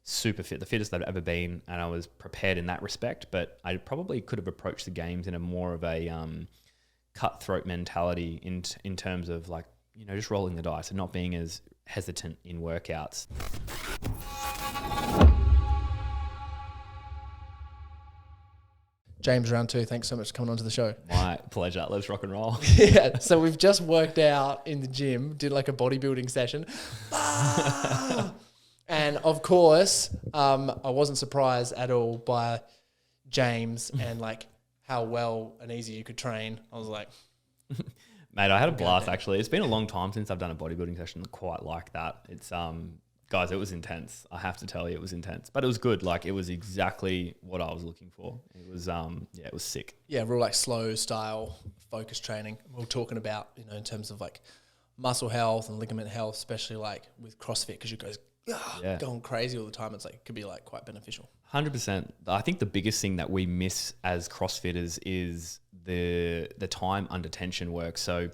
super fit, the fittest I've ever been, and I was prepared in that respect. But I probably could have approached the games in a more of a cutthroat mentality in terms of like, you know, just rolling the dice and not being as hesitant in workouts. James, round 2, thanks so much for coming onto the show. My pleasure. Let's rock and roll. Yeah, so we've just worked out in the gym, did like a bodybuilding session. And of course, I wasn't surprised at all by James and like how well and easy you could train. I was like... Mate, I had a blast actually. It's been a long time since I've done a bodybuilding session quite like that. It's guys, it was intense. I have to tell you, it was intense, but it was good. Like it was exactly what I was looking for. It was it was sick. Yeah, real like slow style focus training. We were talking about, you know, in terms of like muscle health and ligament health, especially like with CrossFit, because you guys going crazy all the time. It's like, it could be like quite beneficial. 100%. I think the biggest thing that we miss as CrossFitters is the time under tension work. So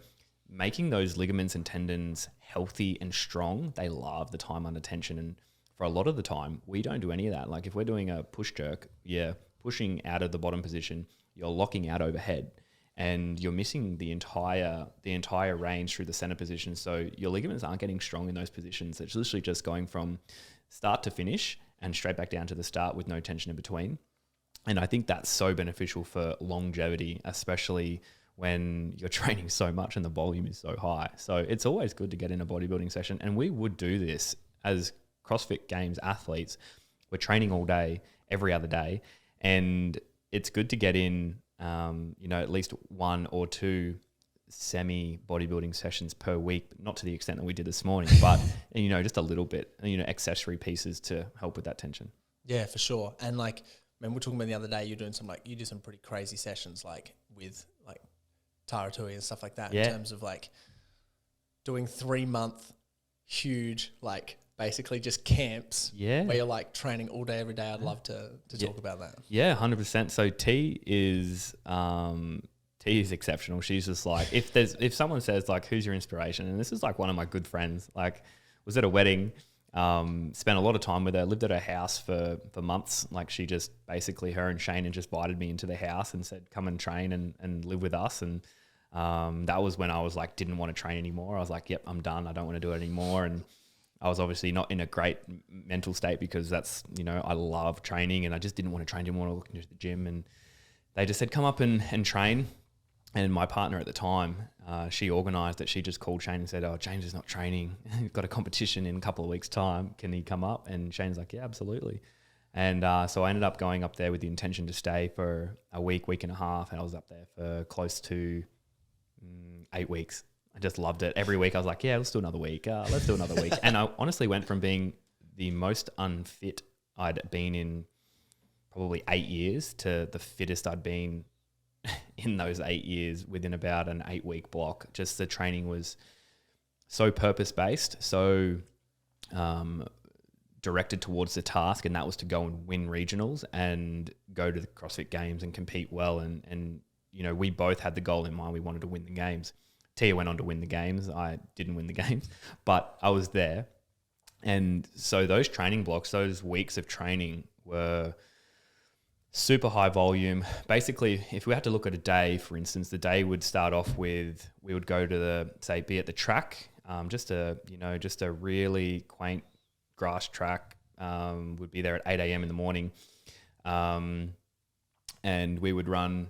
making those ligaments and tendons healthy and strong, they love the time under tension. And for a lot of the time, we don't do any of that. Like if we're doing a push jerk, pushing out of the bottom position, you're locking out overhead and you're missing the entire range through the center position. So your ligaments aren't getting strong in those positions. It's literally just going from start to finish and straight back down to the start with no tension in between. And I think that's so beneficial for longevity, especially when you're training so much and the volume is so high. So it's always good to get in a bodybuilding session. And we would do this as CrossFit Games athletes. We're training all day, every other day. And it's good to get in, at least 1 or 2 semi bodybuilding sessions per week, but not to the extent that we did this morning, but, just a little bit, accessory pieces to help with that tension. Yeah, for sure. And like, man, we were talking about the other day, you did some pretty crazy sessions, like with like Taratui and stuff like that, in terms of like doing 3-month huge, like basically just camps where you're like training all day, every day. I'd love to talk about that. Yeah, 100%. So T is exceptional. She's just like, if someone says like, who's your inspiration? And this is like one of my good friends, like was at a wedding, spent a lot of time with her, lived at her house for months. Like she just basically, her and Shane just invited me into the house and said, come and train and live with us. And that was when I was like, didn't want to train anymore. I was like, yep, I'm done. I don't want to do it anymore. And I was obviously not in a great mental state because that's, I love training and I just didn't want to train, didn't want to look into the gym. And they just said, come up and train. And my partner at the time, she organised it. She just called Shane and said, oh, James is not training. We've got a competition in a couple of weeks' time. Can he come up? And Shane's like, yeah, absolutely. And so I ended up going up there with the intention to stay for a week and a half. And I was up there for close to 8 weeks. I just loved it. Every week I was like, yeah, let's do another week. Let's do another week. And I honestly went from being the most unfit I'd been in probably 8 years to the fittest I'd been in those 8 years within about an 8-week block. Just the training was so purpose-based, so directed towards the task, and that was to go and win regionals and go to the CrossFit Games and compete well. And we both had the goal in mind. We wanted to win the games. Tia went on to win the games. I didn't win the games, but I was there. And so those training blocks, those weeks of training were super high volume. Basically, if we had to look at a day, for instance, the day would start off with, we would go to be at the track, just a really quaint grass track, would be there at 8 a.m. in the morning. And we would run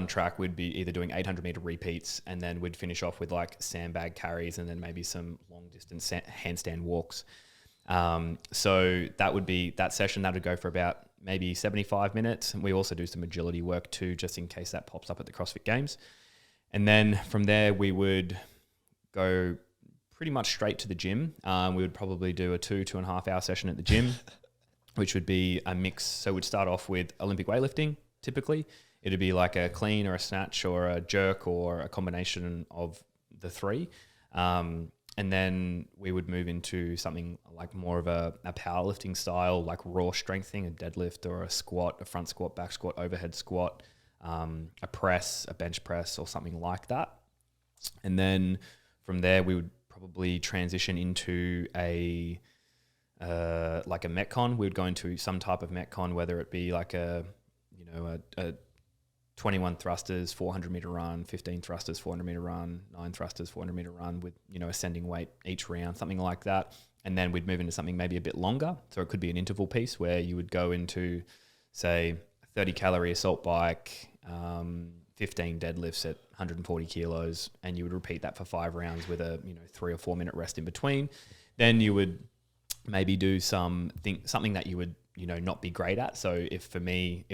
track. We'd be either doing 800 meter repeats, and then we'd finish off with like sandbag carries and then maybe some long distance handstand walks. So that would be that session. That would go for about maybe 75 minutes. And we also do some agility work too, just in case that pops up at the CrossFit Games. And then from there, we would go pretty much straight to the gym. We would probably do a 2.5 hour session at the gym, which would be a mix. So we'd start off with Olympic weightlifting, typically. It'd be like a clean or a snatch or a jerk or a combination of the three. And then we would move into something like more of a powerlifting style, like raw strengthening, a deadlift or a squat, a front squat, back squat, overhead squat, a press, a bench press or something like that. And then from there, we would probably transition into a like a Metcon. We would go into some type of Metcon, whether it be like a 21 thrusters, 400 meter run, 15 thrusters, 400 meter run, 9 thrusters, 400 meter run with, ascending weight each round, something like that. And then we'd move into something maybe a bit longer. So it could be an interval piece where you would go into, say, 30 calorie assault bike, 15 deadlifts at 140 kilos, and you would repeat that for 5 rounds with a 3 or 4 minute rest in between. Then you would maybe do something that you would not be great at. So if for me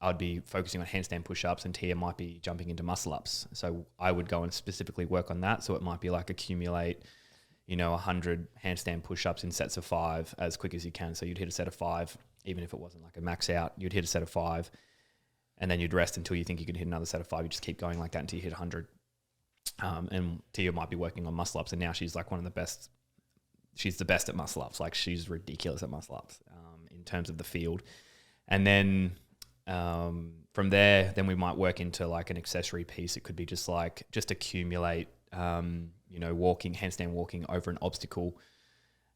I'd be focusing on handstand push-ups, and Tia might be jumping into muscle-ups. So I would go and specifically work on that. So it might be like accumulate 100 handstand push-ups in sets of 5 as quick as you can. So you'd hit a set of 5, even if it wasn't like a max out, you'd hit a set of 5, and then you'd rest until you think you could hit another set of 5. You just keep going like that until you hit 100. And Tia might be working on muscle-ups, and now she's like one of the best. She's the best at muscle-ups. Like, she's ridiculous at muscle-ups in terms of the field. And then from there, then we might work into like an accessory piece. It could be just accumulate, handstand walking over an obstacle,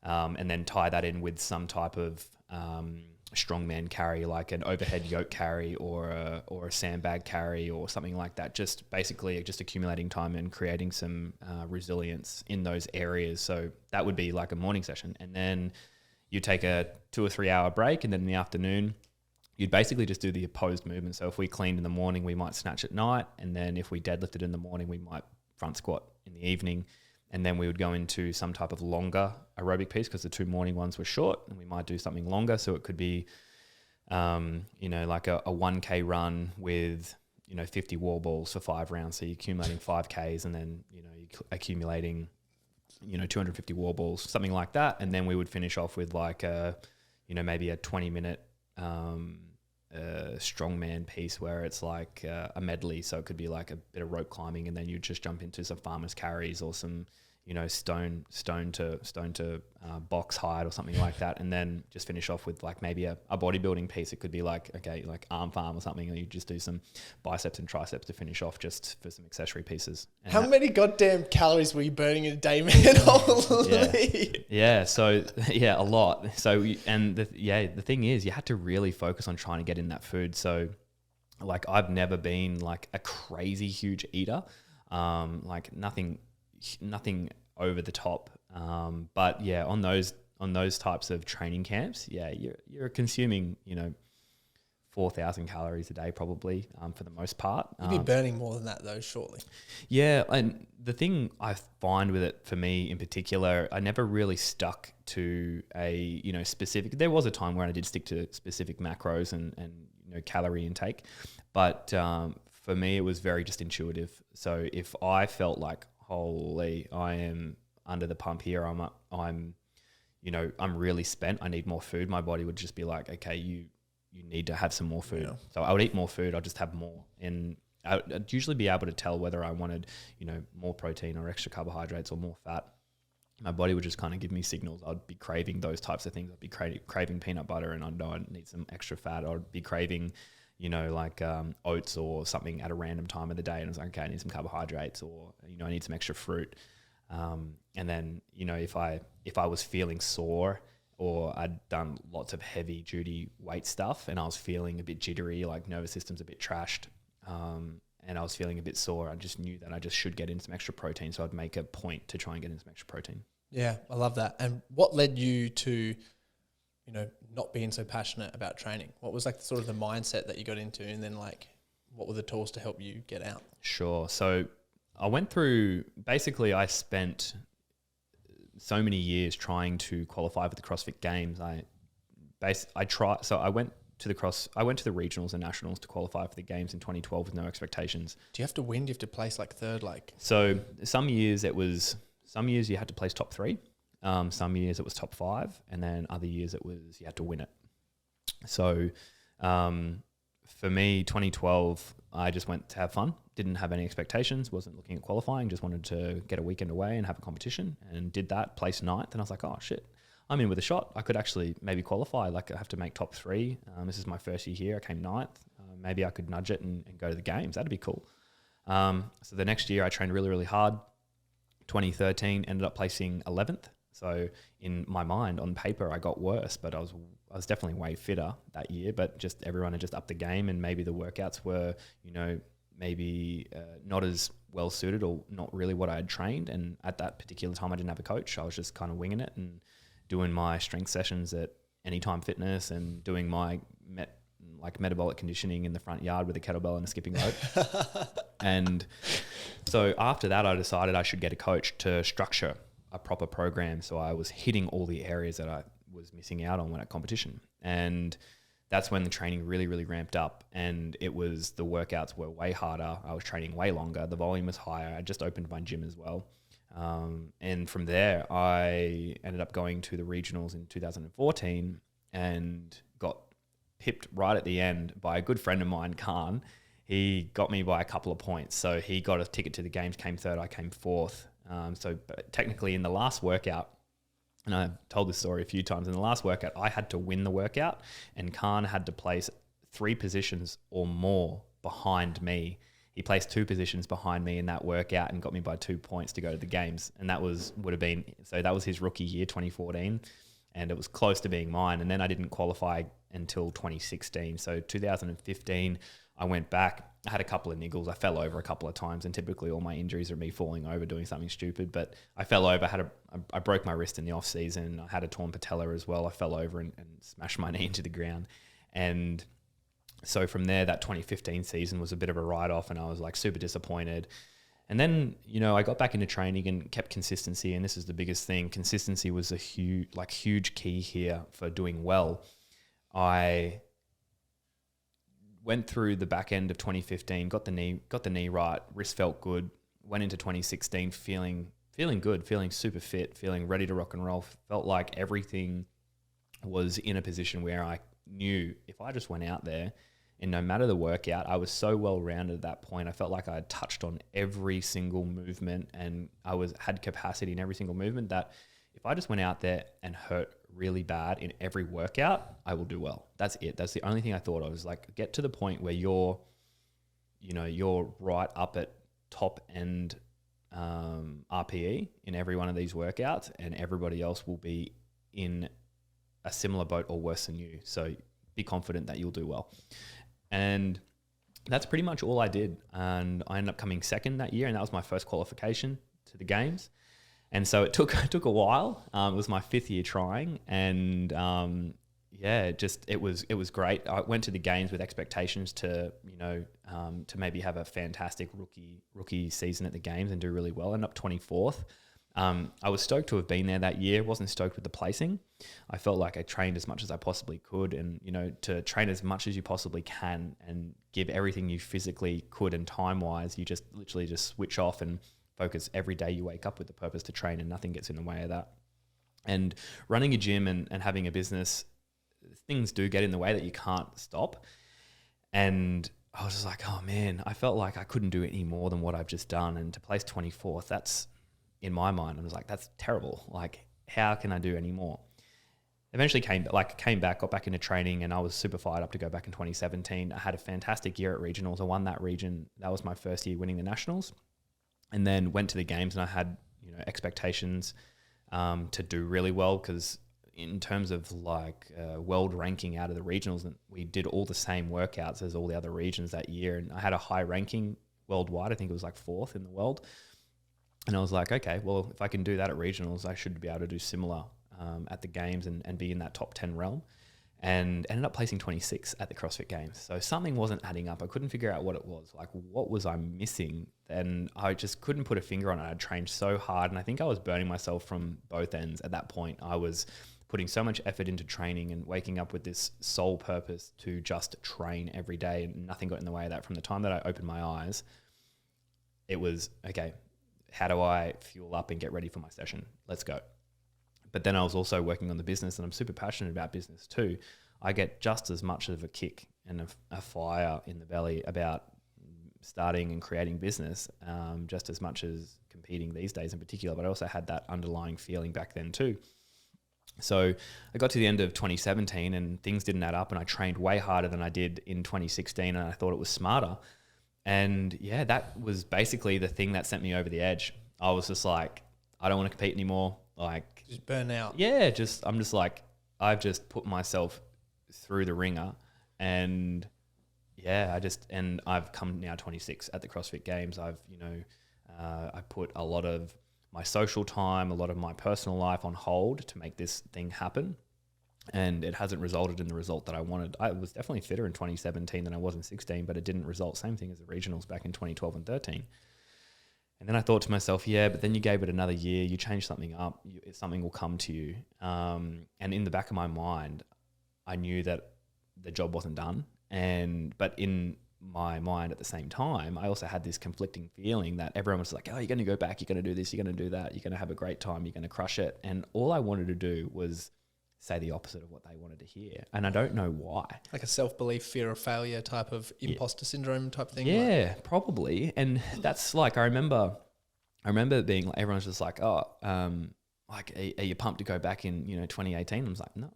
and then tie that in with some type of strongman carry, like an overhead yoke carry or a sandbag carry or something like that. Just basically just accumulating time and creating some resilience in those areas. So that would be like a morning session, and then you take a 2 or 3 hour break, and then in the afternoon you'd basically just do the opposed movement. So if we cleaned in the morning, we might snatch at night. And then if we deadlifted in the morning, we might front squat in the evening. And then we would go into some type of longer aerobic piece, because the 2 morning ones were short, and we might do something longer. So it could be, like a 1K run with, 50 wall balls for 5 rounds. So you're accumulating 5Ks, and then, you're accumulating, 250 wall balls, something like that. And then we would finish off with like maybe a 20-minute, strongman piece where it's like a medley. So it could be like a bit of rope climbing, and then you just jump into some farmers carries or some stone to box height or something like that, and then just finish off with like maybe a bodybuilding piece. It could be like arm farm or something, and you just do some biceps and triceps to finish off, just for some accessory pieces. And how many goddamn calories were you burning in a day, man? Holy. Yeah. So a lot. So the thing is, you had to really focus on trying to get in that food. So like, I've never been like a crazy huge eater, like nothing over the top. But yeah, on those types of training camps, you're consuming, 4,000 calories a day probably, for the most part. You'd be burning more than that though, surely. Yeah. And the thing I find with it, for me in particular, I never really stuck to a, specific, there was a time where I did stick to specific macros and calorie intake, but, for me, it was very just intuitive. So if I felt like, holy, I am under the pump here, I'm really spent, I need more food, my body would just be like, okay, you need to have some more food. Yeah. So I would eat more food, I'll just have more. And I'd usually be able to tell whether I wanted, more protein or extra carbohydrates or more fat. My body would just kind of give me signals. I'd be craving those types of things. I'd be craving peanut butter, and I'd know I need some extra fat. I'd be craving oats or something at a random time of the day, and I was like, okay, I need some carbohydrates, or I need some extra fruit. And then if I was feeling sore, or I'd done lots of heavy duty weight stuff and I was feeling a bit jittery, like nervous system's a bit trashed, and I was feeling a bit sore, I just knew that I just should get in some extra protein. So I'd make a point to try and get in some extra protein. Yeah, I love that. And what led you to not being so passionate about training? What was like sort of the mindset that you got into, and then like, what were the tools to help you get out? Sure. So I went through, basically I spent so many years trying to qualify for the CrossFit Games. I went to the regionals and nationals to qualify for the games in 2012 with no expectations. Do you have to win? Do you have to place like third? So some years you had to place top 3. Some years it was top 5, and then other years it was you had to win it. So for me, 2012, I just went to have fun. Didn't have any expectations, wasn't looking at qualifying, just wanted to get a weekend away and have a competition, and did that, placed 9th, and I was like, oh shit, I'm in with a shot. I could actually maybe qualify. Like, I have to make top 3. This is my first year here. I came 9th. Maybe I could nudge it and go to the games. That'd be cool. So the next year I trained really, really hard. 2013 ended up placing 11th. So in my mind, on paper, I got worse, but I was definitely way fitter that year. But just everyone had just upped the game, and maybe the workouts were, maybe not as well suited or not really what I had trained. And at that particular time, I didn't have a coach. I was just kind of winging it and doing my strength sessions at Anytime Fitness and doing my metabolic conditioning in the front yard with a kettlebell and a skipping rope. And so after that, I decided I should get a coach to structure a proper program. So I was hitting all the areas that I was missing out on when at competition. And that's when the training really, really ramped up, and the workouts were way harder. I was training way longer. The volume was higher. I just opened my gym as well. And from there, I ended up going to the regionals in 2014 and got pipped right at the end by a good friend of mine, Khan. He got me by a couple of points. So he got a ticket to the games, came third, I came fourth. But technically in the last workout, and I've told this story a few times, in the last workout, I had to win the workout, and Khan had to place 3 positions or more behind me. He placed 2 positions behind me in that workout and got me by 2 points to go to the games. And that was his rookie year, 2014. And it was close to being mine. And then I didn't qualify until 2016. So 2015, I went back. I had a couple of niggles. I fell over a couple of times, and typically all my injuries are me falling over doing something stupid. But I fell over. I broke my wrist in the off season. I had a torn patella as well. I fell over and smashed my knee into the ground. And so from there, that 2015 season was a bit of a write-off, and I was like super disappointed. And then, I got back into training and kept consistency. And this is the biggest thing. Consistency was a huge key here for doing well. I went through the back end of 2015, got the knee right, wrist felt good, went into 2016 feeling good, feeling super fit, feeling ready to rock and roll. Felt like everything was in a position where I knew if I just went out there, and no matter the workout, I was so well rounded at that point. I felt like I had touched on every single movement, and I had capacity in every single movement, that if I just went out there and hurt really bad in every workout, I will do well. That's it. That's the only thing I thought of, was like, get to the point where you're right up at top end RPE in every one of these workouts, and everybody else will be in a similar boat or worse than you. So be confident that you'll do well. And that's pretty much all I did. And I ended up coming second that year, and that was my first qualification to the games. And so it took a while. It was my 5th year trying, and it was great. I went to the games with expectations to maybe have a fantastic rookie season at the games and do really well. Ended up 24th. I was stoked to have been there that year. Wasn't stoked with the placing. I felt like I trained as much as I possibly could, and to train as much as you possibly can and give everything you physically could and time wise, you just literally just switch off and focus every day you wake up with the purpose to train, and nothing gets in the way of that. And running a gym and having a business, things do get in the way that you can't stop. And I was just like, oh man, I felt like I couldn't do any more than what I've just done. And to place 24th, that's, in my mind, I was like, that's terrible. Like, how can I do any more? Eventually came back, got back into training, and I was super fired up to go back in 2017. I had a fantastic year at regionals. I won that region. That was my first year winning the nationals. And then went to the games, and I had expectations to do really well, because in terms of world ranking out of the regionals, and we did all the same workouts as all the other regions that year, and I had a high ranking worldwide. I think it was 4th in the world. And I was like, okay, well, if I can do that at regionals, I should be able to do similar at the games and be in that top 10 realm. And ended up placing 26 at the CrossFit Games. So something wasn't adding up. I couldn't figure out what it was. Like, what was I missing? And I just couldn't put a finger on it. I'd trained so hard, and I think I was burning myself from both ends at that point. I was putting so much effort into training and waking up with this sole purpose to just train every day, and nothing got in the way of that. From the time that I opened my eyes, it was, okay, how do I fuel up and get ready for my session? Let's go. But then I was also working on the business, and I'm super passionate about business too. I get just as much of a kick and a fire in the belly about starting and creating business, just as much as competing these days in particular. But I also had that underlying feeling back then too. So I got to the end of 2017 and things didn't add up, and I trained way harder than I did in 2016, and I thought it was smarter. And yeah, that was basically the thing that sent me over the edge. I was just like, I don't want to compete anymore. Like, Just burn out. Yeah, I'm just like, I've just put myself through the ringer, and and I've come now 26 at the CrossFit Games. I've, I put a lot of my social time, a lot of my personal life on hold to make this thing happen. And it hasn't resulted in the result that I wanted. I was definitely fitter in 2017 than I was in 16, but it didn't result. Same thing as the regionals back in 2012 and 13. And then I thought to myself, but then you gave it another year, you changed something up, something will come to you. And in the back of my mind, I knew that the job wasn't done. But in my mind at the same time, I also had this conflicting feeling that everyone was like, oh, you're going to go back, you're going to do this, you're going to do that, you're going to have a great time, you're going to crush it. And all I wanted to do was say the opposite of what they wanted to hear. And I don't know why. Like a self-belief, fear of failure type of imposter syndrome type thing? Yeah, probably. And that's like, I remember being like, everyone's just like, are you pumped to go back in, 2018? I was like, no,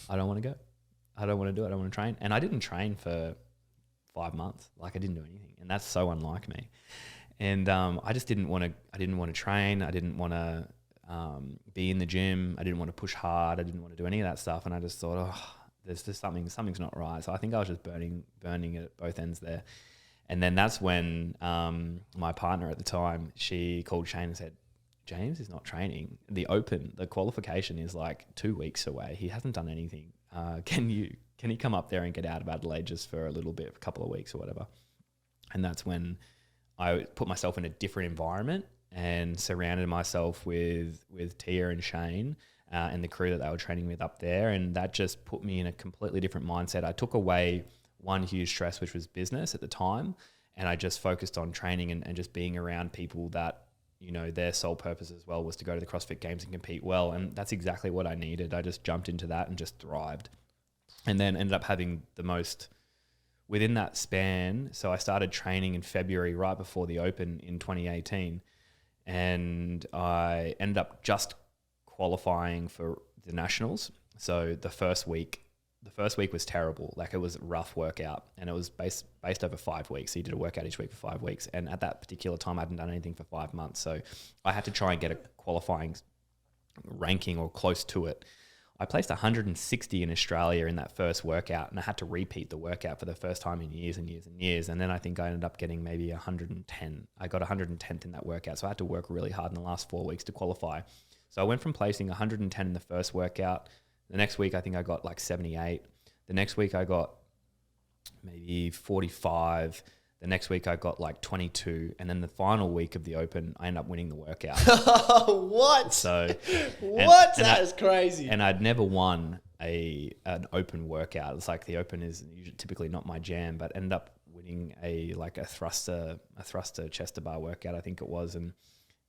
I don't want to go. I don't want to do it. I don't want to train. And I didn't train for 5 months. Like I didn't do anything. And that's so unlike me. And I just didn't want to train. I didn't want to be in the gym. I didn't want to push hard. I didn't want to do any of that stuff. And I just thought, there's just something's not right. So I think I was just burning it at both ends there. And then that's when my partner at the time, she called Shane and said, James is not training. The qualification is like 2 weeks away. He hasn't done anything. Can he come up there and get out of Adelaide just for a little bit, a couple of weeks or whatever? And that's when I put myself in a different environment and surrounded myself with Tia and Shane and the crew that they were training with up there. And that just put me in a completely different mindset. I took away one huge stress, which was business at the time. And I just focused on training and just being around people that, their sole purpose as well was to go to the CrossFit Games and compete well. And that's exactly what I needed. I just jumped into that and just thrived. And then ended up having the most within that span. So I started training in February, right before the Open in 2018. And I ended up just qualifying for the Nationals. So the first week was terrible. Like it was a rough workout, and it was based over 5 weeks. So you did a workout each week for 5 weeks. And at that particular time, I hadn't done anything for 5 months. So I had to try and get a qualifying ranking or close to it. I placed 160 in Australia in that first workout, and I had to repeat the workout for the first time in years and years and years. And then I think I ended up getting maybe 110. I got 110th in that workout. So I had to work really hard in the last 4 weeks to qualify. So I went from placing 110 in the first workout. The next week, I think I got like 78. The next week, I got maybe 45. The next week, I got like 22. And then the final week of the Open, I ended up winning the workout. What? So, that is crazy. And I'd never won an Open workout. It's like the Open is typically not my jam, but ended up winning a thruster chest to bar workout, I think it was. And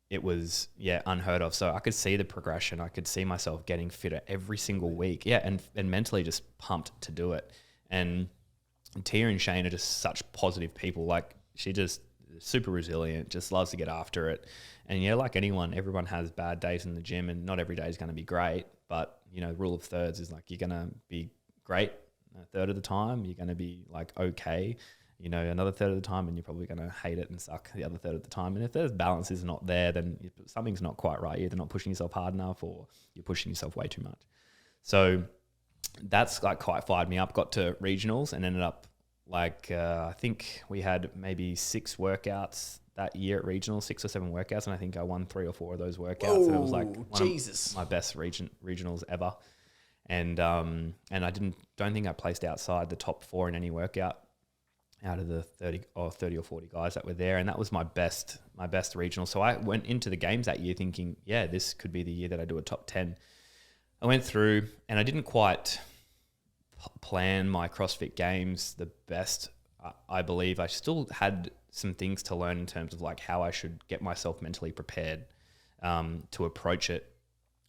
it was, unheard of. So I could see the progression. I could see myself getting fitter every single week. Yeah, and mentally just pumped to do it. And Tia and Shane are just such positive people. Like she just super resilient, just loves to get after it. And like anyone, everyone has bad days in the gym, and not every day is going to be great. But, the rule of thirds is like you're going to be great a third of the time. You're going to be like okay, another third of the time, and you're probably going to hate it and suck the other third of the time. And if there's balance is not there, then something's not quite right. You're either not pushing yourself hard enough, or you're pushing yourself way too much. So that's like quite fired me up. Got to regionals and ended up I think we had maybe 6 workouts that year at regionals, 6 or 7 workouts. And I think I won 3 or 4 of those workouts. Whoa, and it was like one of my best regionals ever. And I don't think I placed outside the top 4 in any workout out of the 30 or 40 guys that were there. And that was my best regional. So I went into the games that year thinking, this could be the year that I do a top 10. I went through and I didn't quite plan my CrossFit Games the best. I believe I still had some things to learn in terms of like how I should get myself mentally prepared to approach it.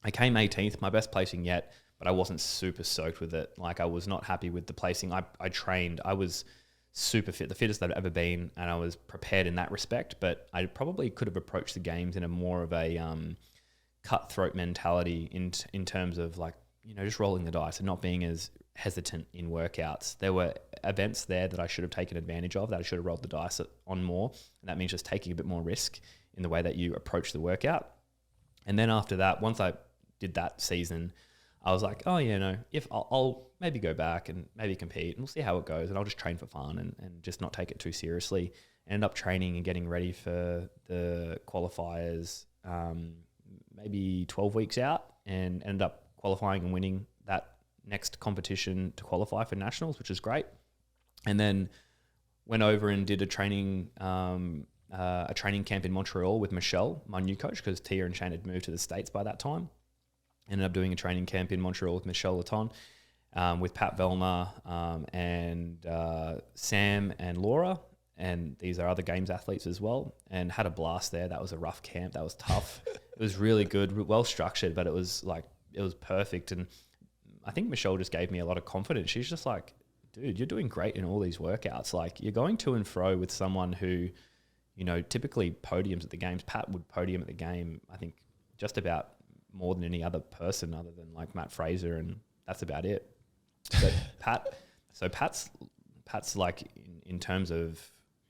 I came 18th, my best placing yet, but I wasn't super soaked with it. Like I was not happy with the placing. I trained. I was super fit, the fittest I've ever been, and I was prepared in that respect, but I probably could have approached the games in a more of a cutthroat mentality in terms of like, just rolling the dice and not being as hesitant in workouts. There were events there that I should have taken advantage of, that I should have rolled the dice on more, and that means just taking a bit more risk in the way that you approach the workout. And then after that, once I did that season, I was like, oh yeah, no, if I'll maybe go back and maybe compete and we'll see how it goes, and I'll just train for fun and just not take it too seriously. Ended up training and getting ready for the qualifiers maybe 12 weeks out, and ended up qualifying and winning that next competition to qualify for nationals, which is great. And then went over and did a training camp in Montreal with Michelle, my new coach, because Tia and Shane had moved to the States by that time. Ended up doing a training camp in Montreal with Michelle Laton, with Pat Velma and Sam and Laura. And these are other games athletes as well, and had a blast there. That was a rough camp. That was tough. It was really good, well structured, but it was perfect. And I think Michelle just gave me a lot of confidence. She's just like, dude, you're doing great in all these workouts. Like, you're going to and fro with someone who, you know, typically podiums at the games. Pat would podium at the game, I think, just about more than any other person other than like Matt Fraser, and that's about it. But Pat's like in terms of,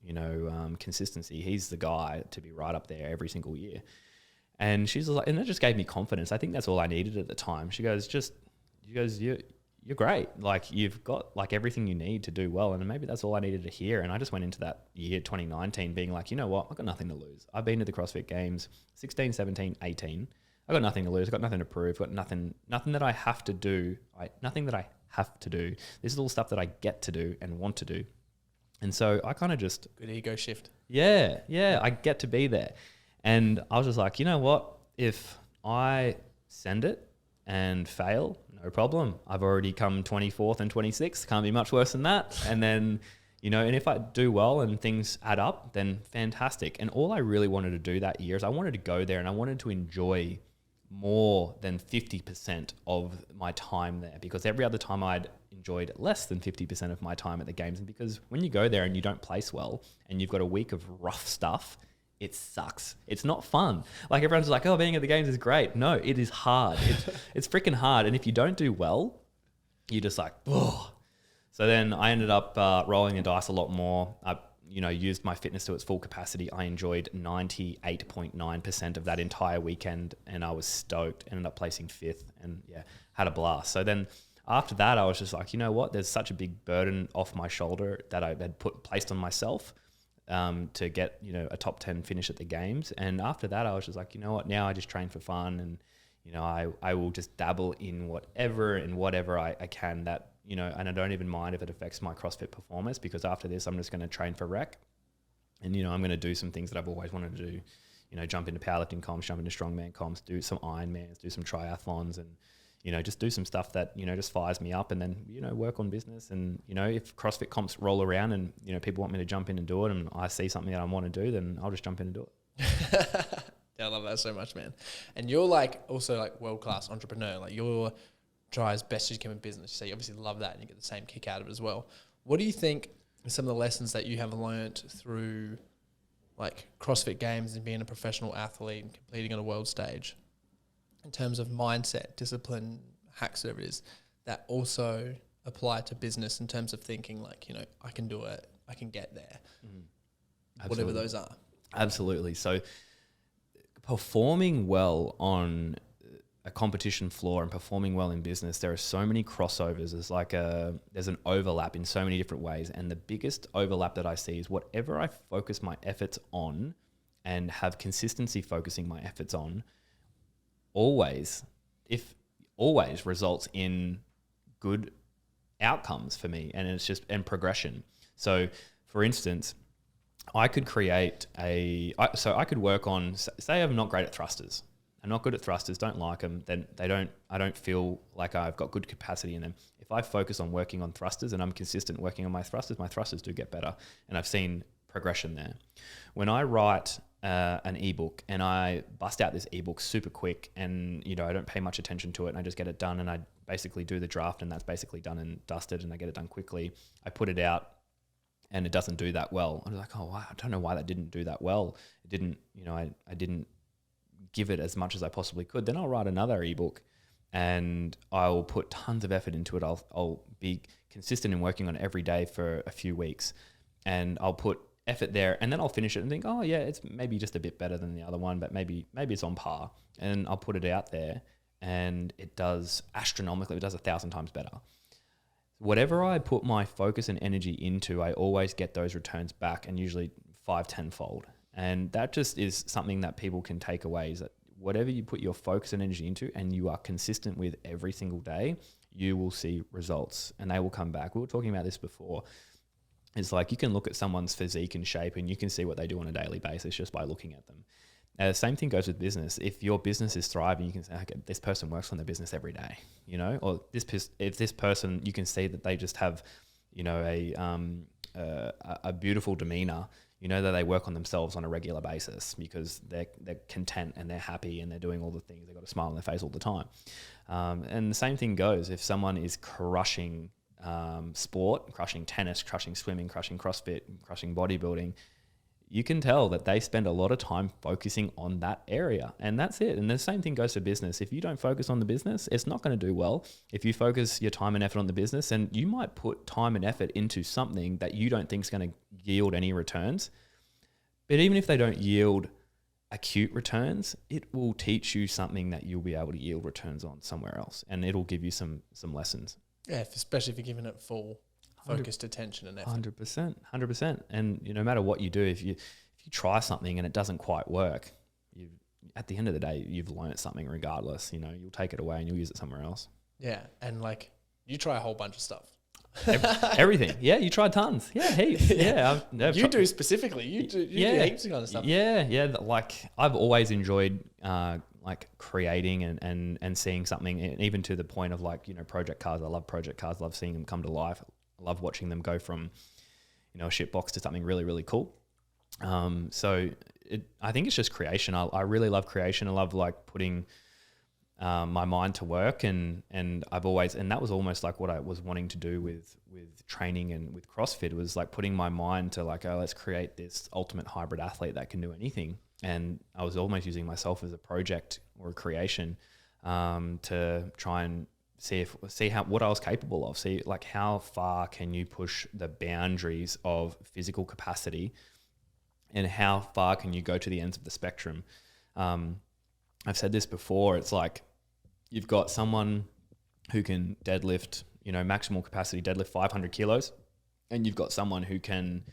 you know, consistency, he's the guy to be right up there every single year. And she's like, and that just gave me confidence. I think that's all I needed at the time. She goes, you're great. Like, you've got like everything you need to do well. And maybe that's all I needed to hear. And I just went into that year 2019 being like, you know what? I've got nothing to lose. I've been to the CrossFit Games 16, 17, 18. I've got nothing to lose. I've got nothing to prove. I've got nothing that I have to do. Nothing that I have to do. This is all stuff that I get to do and want to do. And so I kind of just... Good ego shift. Yeah, I get to be there. And I was just like, you know what? If I send it and fail, no problem. I've already come 24th and 26th. Can't be much worse than that. And then, you know, and if I do well and things add up, then fantastic. And all I really wanted to do that year is I wanted to go there and I wanted to enjoy more than 50% of my time there, because every other time I'd enjoyed less than 50% of my time at the games. And because when you go there and you don't place well and you've got a week of rough stuff, it sucks. It's not fun. Like, everyone's like, oh, being at the games is great. No, it is hard. It's freaking hard. And if you don't do well, you're just like, oh. So then I ended up rolling the dice a lot more. I, you know, used my fitness to its full capacity. I enjoyed 98.9% of that entire weekend, and I was stoked. Ended up placing 5th, and yeah, had a blast. So then after that, I was just like, you know what? There's such a big burden off my shoulder that I had placed on myself to get, you know, a top 10 finish at the games. And after that, I was just like, you know what? Now I just train for fun, and you know, I will just dabble in whatever I can that, you know, and I don't even mind if it affects my CrossFit performance, because after this, I'm just going to train for rec. And, you know, I'm going to do some things that I've always wanted to do, you know, jump into powerlifting comps, jump into strongman comps, do some Ironmans, do some triathlons, and, you know, just do some stuff that, you know, just fires me up, and then, you know, work on business. And, you know, if CrossFit comps roll around and, you know, people want me to jump in and do it, and I see something that I want to do, then I'll just jump in and do it. Yeah, I love that so much, man. And you're like also like world-class entrepreneur. Like, you're try as best as you can in business. So you obviously love that, and you get the same kick out of it as well. What do you think are some of the lessons that you have learned through like CrossFit Games and being a professional athlete and competing on a world stage in terms of mindset, discipline, hacks, whatever it is, that also apply to business in terms of thinking like, you know, I can do it, I can get there, whatever those are? Absolutely. So performing well on a competition floor and performing well in business, there are so many crossovers. There's an overlap in so many different ways. And the biggest overlap that I see is whatever I focus my efforts on and have consistency focusing my efforts on always results in good outcomes for me. And it's just, and progression. So for instance, I could create I could work on, say I'm not great at thrusters. I'm not good at thrusters, don't like them, then I don't feel like I've got good capacity in them. If I focus on working on thrusters and I'm consistent working on my thrusters do get better. And I've seen progression there. When I write an ebook and I bust out this ebook super quick, and, you know, I don't pay much attention to it, and I just get it done, and I basically do the draft, and that's basically done and dusted, and I get it done quickly. I put it out and it doesn't do that well. I'm like, oh, wow, I don't know why that didn't do that well. It didn't, you know, I didn't give it as much as I possibly could. Then I'll write another ebook and I'll put tons of effort into it. I'll be consistent in working on it every day for a few weeks, and I'll put effort there, and then I'll finish it and think, oh yeah, it's maybe just a bit better than the other one, but maybe it's on par. And I'll put it out there, and it does astronomically. It does 1,000 times better. Whatever I put my focus and energy into, I always get those returns back, and usually 5-10 fold. And that just is something that people can take away, is that whatever you put your focus and energy into and you are consistent with every single day, you will see results and they will come back. We were talking about this before. It's like you can look at someone's physique and shape and you can see what they do on a daily basis just by looking at them. Same thing goes with business. If your business is thriving, you can say, okay, this person works on their business every day, you know, or if this person, you can see that they just have, you know, a beautiful demeanor, you know, that they work on themselves on a regular basis because they're content and they're happy and they're doing all the things. They've got a smile on their face all the time. And the same thing goes if someone is crushing sport, crushing tennis, crushing swimming, crushing CrossFit, crushing bodybuilding, you can tell that they spend a lot of time focusing on that area, and that's it. And the same thing goes for business. If you don't focus on the business, it's not going to do well. If you focus your time and effort on the business, and you might put time and effort into something that you don't think is going to yield any returns, but even if they don't yield acute returns, it will teach you something that you'll be able to yield returns on somewhere else, and it'll give you some lessons. Yeah, especially if you're giving it full focused attention and effort. 100%. And you know, no matter what you do, if you try something and it doesn't quite work, at the end of the day, you've learned something regardless. You know, you'll take it away and you'll use it somewhere else. Yeah, and like you try a whole bunch of stuff. Everything. Yeah, you tried tons. Yeah, heaps. Yeah. You do specifically. You do heaps of kind of stuff. Yeah. Like I've always enjoyed like creating and seeing something, and even to the point of like, you know, project cars. I love project cars. Love seeing them come to life. I love watching them go from, you know, a shit box to something really, really cool. So I think it's just creation. I really love creation. I love like putting my mind to work, and I've always, and that was almost like what I was wanting to do with training and with CrossFit, was like putting my mind to like, oh, let's create this ultimate hybrid athlete that can do anything. And I was almost using myself as a project or a creation to try and see what I was capable of. See like how far can you push the boundaries of physical capacity, and how far can you go to the ends of the spectrum. I've said this before. It's like you've got someone who can deadlift, you know, maximal capacity deadlift 500 kilos, and you've got someone who can,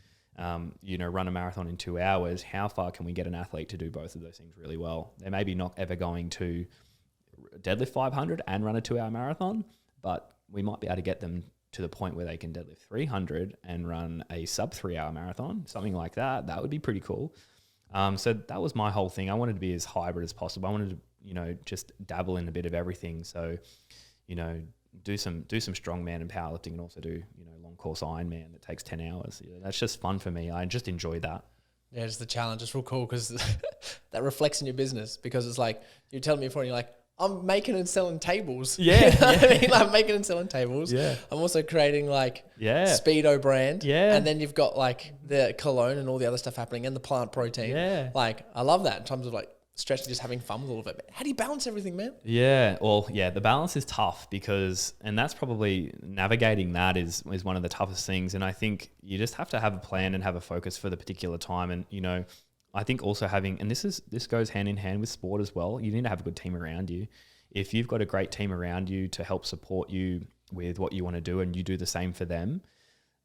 you know, run a marathon in 2 hours. How far can we get an athlete to do both of those things really well? They're maybe not ever going to deadlift 500 and run a 2 hour marathon, but we might be able to get them to the point where they can deadlift 300 and run a sub 3 hour marathon, something like that. That would be pretty cool. So that was my whole thing. I wanted to be as hybrid as possible. I wanted to, you know, just dabble in a bit of everything. So, you know, do some strongman and powerlifting, and also do, you know, long course Ironman that takes 10 hours. Yeah, that's just fun for me. I just enjoy that. Yeah, it's the challenge. It's real cool because that reflects in your business, because it's like you're telling me before, and you're like, I'm making and selling tables. Yeah. I mean, I'm making and selling tables. Yeah. I'm also creating like Speedo brand. Yeah. And then you've got like the cologne and all the other stuff happening, and the plant protein. Yeah. Like I love that in terms of like stretching, just having fun with all of it. How do you balance everything, man? Yeah. Well, yeah, the balance is tough because, and that's probably navigating that is one of the toughest things. And I think you just have to have a plan and have a focus for the particular time. And, you know, I think also having, and this goes hand in hand with sport as well, you need to have a good team around you. If you've got a great team around you to help support you with what you want to do, and you do the same for them,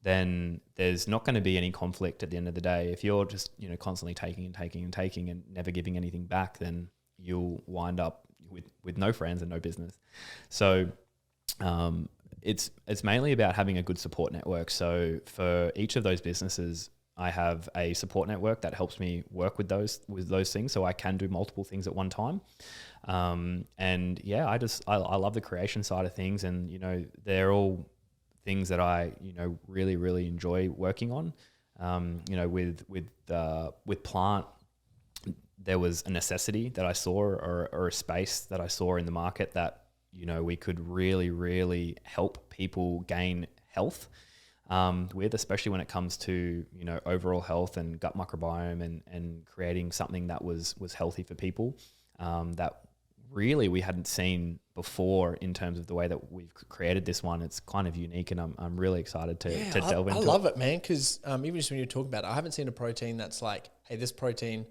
then there's not going to be any conflict at the end of the day. If you're just, you know, constantly taking and never giving anything back, then you'll wind up with no friends and no business. So it's mainly about having a good support network. So for each of those businesses, I have a support network that helps me work with those things, so I can do multiple things at one time. And yeah, I love the creation side of things, and you know, they're all things that I, you know, really, really enjoy working on. You know, with plant, there was a necessity that I saw, or a space that I saw in the market that, you know, we could really, really help people gain health with, especially when it comes to, you know, overall health and gut microbiome, and creating something that was healthy for people, that really we hadn't seen before in terms of the way that we've created this one. It's kind of unique, and I'm really excited to delve into it. I love it, man, because even just when you talk about it, I haven't seen a protein that's like, hey, this protein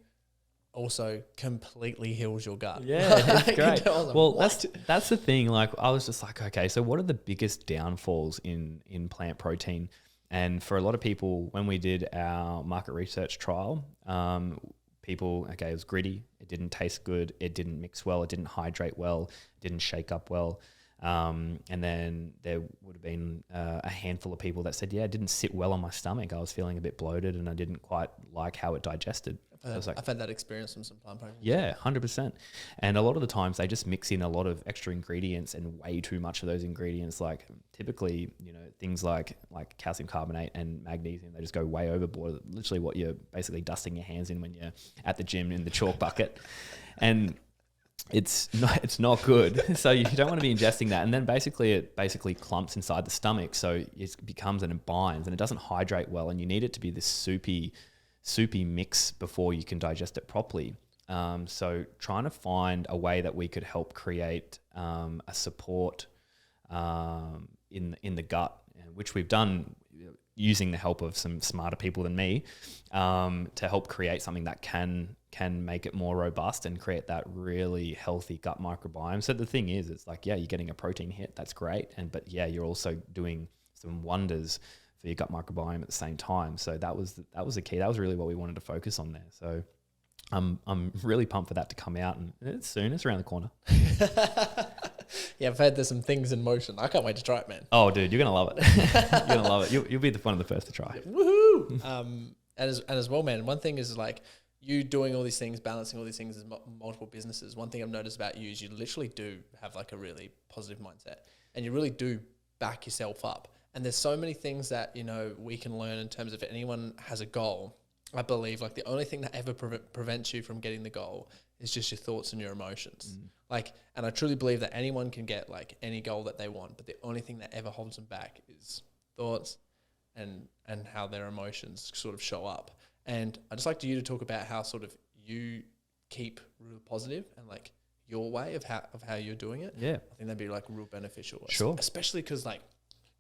also completely heals your gut. Yeah, it's great. Well, what? that's the thing. Like, I was just like, okay, so what are the biggest downfalls in plant protein? And for a lot of people, when we did our market research trial, it was gritty. It didn't taste good. It didn't mix well. It didn't hydrate well. It didn't shake up well. And then there would have been a handful of people that said, yeah, it didn't sit well on my stomach. I was feeling a bit bloated and I didn't quite like how it digested. I've had that experience from some plant protein. Yeah, 100%. And a lot of the times they just mix in a lot of extra ingredients and way too much of those ingredients. Like typically, things like calcium carbonate and magnesium, they just go way overboard. Literally what you're basically dusting your hands in when you're at the gym in the chalk bucket. And it's not good. So you don't want to be ingesting that. And then it clumps inside the stomach. So it becomes and it binds and it doesn't hydrate well. And you need it to be this soupy mix before you can digest it properly. So trying to find a way that we could help create a support in the gut, which we've done using the help of some smarter people than me, to help create something that can make it more robust and create that really healthy gut microbiome. So the thing is, it's like, yeah, you're getting a protein hit, that's great, but yeah, you're also doing some wonders for your gut microbiome at the same time. So that was the key. That was really what we wanted to focus on there. So I'm really pumped for that to come out, and it's soon. It's around the corner. Yeah, I've heard there's some things in motion. I can't wait to try it, man. Oh, dude, you're gonna love it. You're gonna love it. You'll be one of the first to try. Woohoo! And as well, man. One thing is like you doing all these things, balancing all these things as multiple businesses. One thing I've noticed about you is you literally do have like a really positive mindset, and you really do back yourself up. And there's so many things that we can learn in terms of if anyone has a goal. I believe like the only thing that ever prevents you from getting the goal is just your thoughts and your emotions. And I truly believe that anyone can get like any goal that they want, but the only thing that ever holds them back is thoughts and how their emotions sort of show up. And I just like you to talk about how sort of you keep real positive and like your way of how you're doing it. Yeah, I think that'd be like real beneficial. Sure, especially because like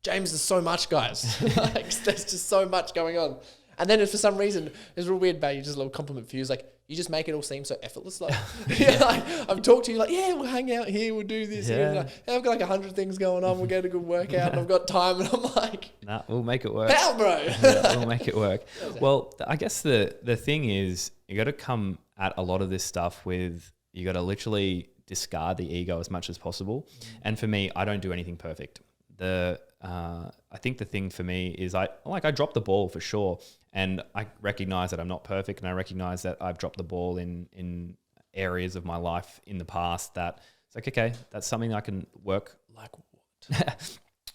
James, there's so much, guys. Like there's just so much going on. And then if for some reason, it's real weird, babe, just a little compliment for you. It's like, you just make it all seem so effortless. Like, like I've talked to you like, yeah, we'll hang out here, we'll do this. Yeah. Like, I've got like 100 things going on. We'll get a good workout and I've got time. And I'm like, nah, we'll make it work. Hell, bro. Yeah, we'll make it work. Well, I guess the thing is you got to come at a lot of this stuff with, you got to literally discard the ego as much as possible. And for me, I don't do anything perfect. I think the thing for me is I dropped the ball for sure, and I recognize that I'm not perfect, and I recognize that I've dropped the ball in areas of my life in the past that it's like, okay, that's something I can work. Like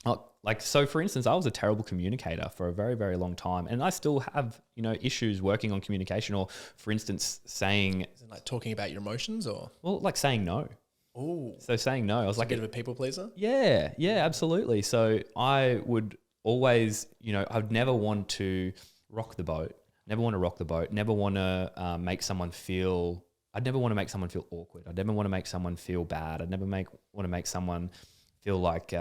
what? Like, so for instance, I was a terrible communicator for a very, very long time, and I still have, issues working on communication, or for instance, saying, is it like talking about your emotions or? Well, like saying no. Oh, so saying no, I was like a bit of a people pleaser. Yeah, absolutely. So I would always, I'd never want to rock the boat. Never want to make someone feel. I'd never want to make someone feel awkward. I'd never want to make someone feel bad. I'd never want to make someone feel like,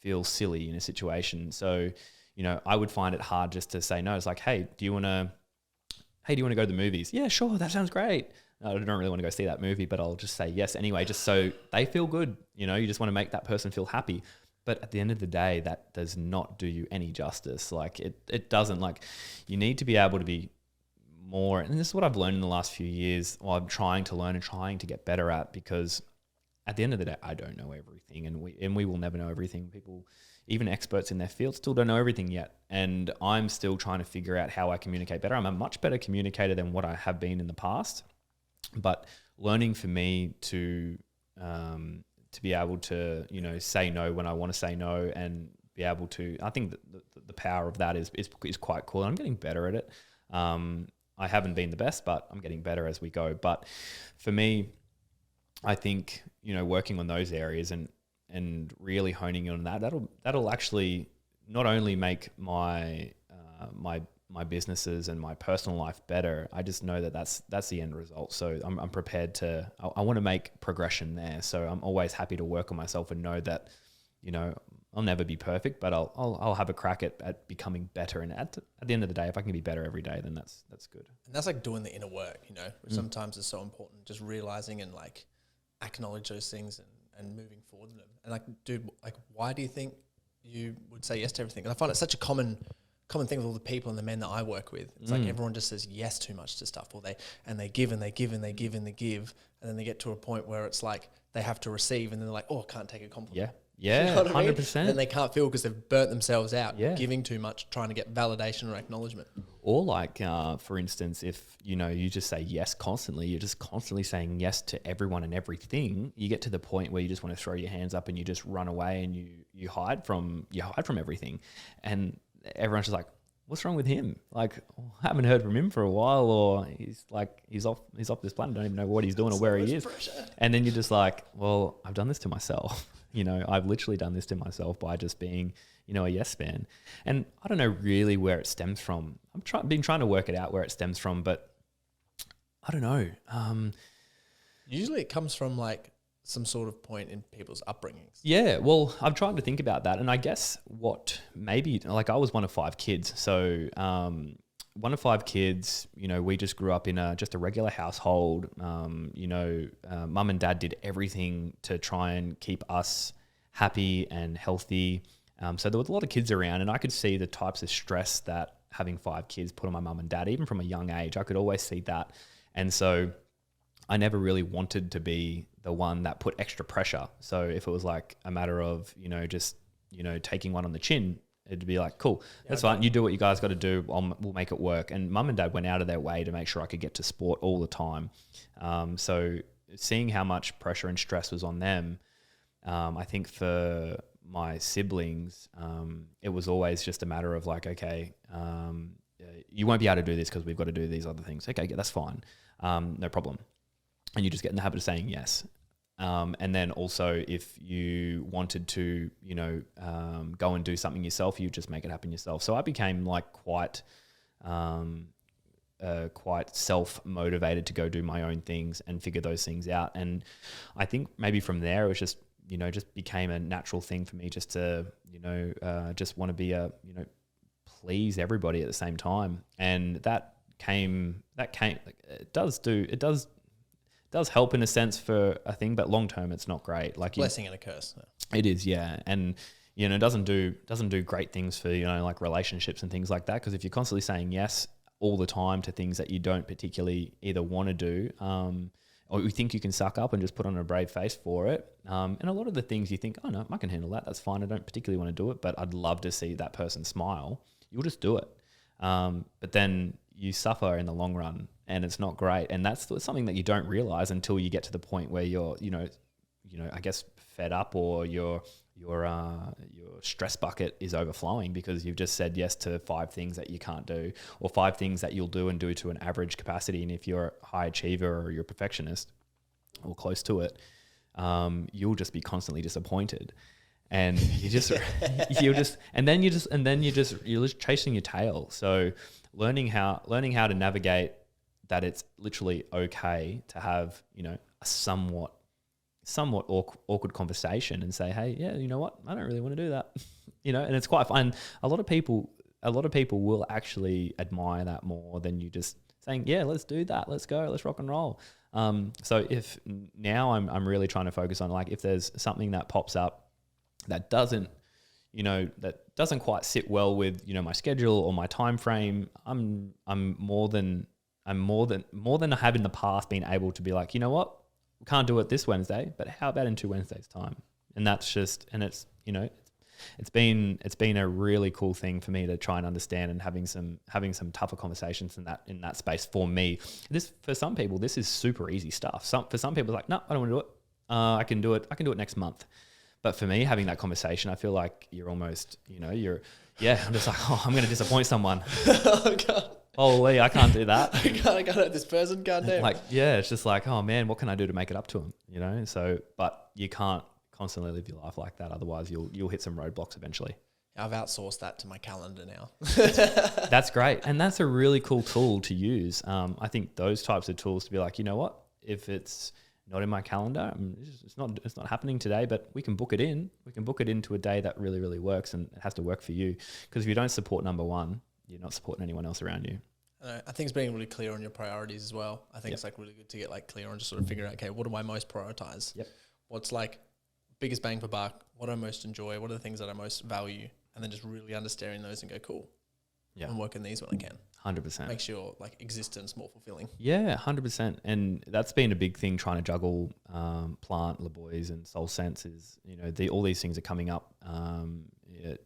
feel silly in a situation. So, I would find it hard just to say no. It's like, hey, do you want to go to the movies? Yeah, sure. That sounds great. I don't really want to go see that movie, but I'll just say yes anyway, just so they feel good. You just want to make that person feel happy. But at the end of the day, that does not do you any justice. Like it doesn't. Like, you need to be able to be more, and this is what I've learned in the last few years, or I'm trying to learn and trying to get better at, because at the end of the day, I don't know everything, and we will never know everything. People, even experts in their field, still don't know everything yet. And I'm still trying to figure out how I communicate better. I'm a much better communicator than what I have been in the past. But learning for me to be able to, say no when I want to say no, and be able to, I think that the power of that is quite cool. And I'm getting better at it. I haven't been the best, but I'm getting better as we go. But for me, I think, working on those areas and really honing in on that'll actually not only make my businesses and my personal life better. I just know that that's the end result. So I'm prepared to, I want to make progression there. So I'm always happy to work on myself and know that, I'll never be perfect, but I'll have a crack at becoming better. And at the end of the day, if I can be better every day, then that's good. And that's like doing the inner work, you know, which sometimes is so important, just realizing and like acknowledge those things and moving forward with them. And like, dude, like, why do you think you would say yes to everything? And I find it such a common thing with all the people and the men that I work with. It's like everyone just says yes too much to stuff, or they give and they give and they give and they give, and then they get to a point where it's like they have to receive, and then they're like, oh, I can't take a compliment. Yeah, you know 100%. And they can't feel because they've burnt themselves out giving too much, trying to get validation or acknowledgement. Or like, for instance, if, you know, you just say yes constantly, you're just constantly saying yes to everyone and everything, you get to the point where you just want to throw your hands up and you just run away and you hide from everything. And everyone's just like, what's wrong with him? Like, I haven't heard from him for a while, or he's off this planet. I don't even know what he's doing or where he is. Pressure. And then you're just like, well, I've done this to myself. You know, I've literally done this to myself by just being, you know, a yes man. And I don't know really where it stems from. Been trying to work it out where it stems from, but I don't know. Usually it comes from like some sort of point in people's upbringings. Yeah, well, I've tried to think about that, and I guess what maybe, like, I was one of 5 kids, so one of 5 kids, you know, we just grew up in just a regular household. You know, mum and dad did everything to try and keep us happy and healthy. So there was a lot of kids around, and I could see the types of stress that having 5 kids put on my mum and dad, even from a young age. I could always see that, and so I never really wanted to be the one that put extra pressure. So if it was like a matter of, you know, just, you know, taking one on the chin, it'd be like, cool, that's fine. You do what you guys got to do. We'll make it work. And mum and dad went out of their way to make sure I could get to sport all the time. So seeing how much pressure and stress was on them, I think for my siblings, it was always just a matter of like, okay, you won't be able to do this because we've got to do these other things. Okay, that's fine. No problem. And you just get in the habit of saying yes. And then also if you wanted to, you know, go and do something yourself, you just make it happen yourself. So I became like quite self-motivated to go do my own things and figure those things out. And I think maybe from there, it was just, you know, just became a natural thing for me just to, you know, just want to be you know, please everybody at the same time. And that came, like, it does help in a sense for a thing, but long term it's not great. Like, blessing and a curse. It is, yeah. And, you know, it doesn't do great things for, you know, like relationships and things like that. Because if you're constantly saying yes all the time to things that you don't particularly either want to do, or you think you can suck up and just put on a brave face for it. And a lot of the things you think, oh no, I can handle that. That's fine. I don't particularly want to do it, but I'd love to see that person smile. You'll just do it. But then you suffer in the long run, and it's not great. And that's something that you don't realize until you get to the point where you're, you know, I guess fed up, or your stress bucket is overflowing because you've just said yes to 5 things that you can't do, or 5 things that you'll do and do to an average capacity. And if you're a high achiever or you're a perfectionist or close to it, you'll just be constantly disappointed. And you're just chasing your tail. So learning how to navigate that it's literally okay to have, you know, a somewhat awkward conversation and say, hey, yeah, you know what, I don't really want to do that, you know. And it's quite fun. A lot of people will actually admire that more than you just saying, yeah, let's do that, let's go, let's rock and roll. So if now I'm really trying to focus on, like, if there's something that pops up that doesn't quite sit well with, you know, my schedule or my time frame, I'm more than I have in the past been able to be like, you know what, we can't do it this Wednesday, but how about in 2 Wednesdays time? And that's just, and it's, you know, it's been a really cool thing for me to try and understand, and having some tougher conversations in that space for me. For some people, this is super easy stuff. For some people, it's like, no, I don't want to do it. I can do it next month. But for me, having that conversation, I feel like you're almost, you know, I'm just like, oh, I'm going to disappoint someone. Oh, God. Holy, I can't do that. I can't hurt this person, goddamn. Like, yeah, it's just like, oh man, what can I do to make it up to him? You know? So, but you can't constantly live your life like that. Otherwise you'll hit some roadblocks eventually. I've outsourced that to my calendar now. That's great. And that's a really cool tool to use. I think those types of tools to be like, you know what, if it's, not in my calendar. It's not happening today, but we can book it in. We can book it into a day that really, really works, and it has to work for you. Because if you don't support number one, you're not supporting anyone else around you. I think it's being really clear on your priorities as well. I think it's like really good to get like clear on just sort of figure out, okay, what do I most prioritize? Yep. What's like biggest bang for buck? What do I most enjoy? What are the things that I most value? And then just really understanding those and go, cool. Yeah. I'm working these when I can. 100%. Makes your like existence more fulfilling. Yeah, 100%. And that's been a big thing trying to juggle Plant, Le Boys and Soul Sense is, all these things are coming up.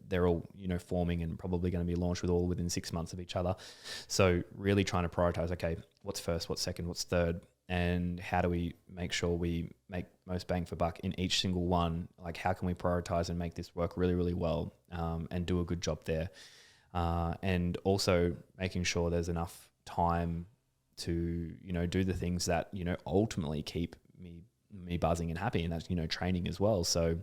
They're all, forming and probably going to be launched with all within 6 months of each other. So really trying to prioritize, okay, what's first, what's second, what's third, and how do we make sure we make most bang for buck in each single one? Like how can we prioritize and make this work really, really well and do a good job there? And also making sure there's enough time to, do the things that, ultimately keep me buzzing and happy. And that's, training as well. So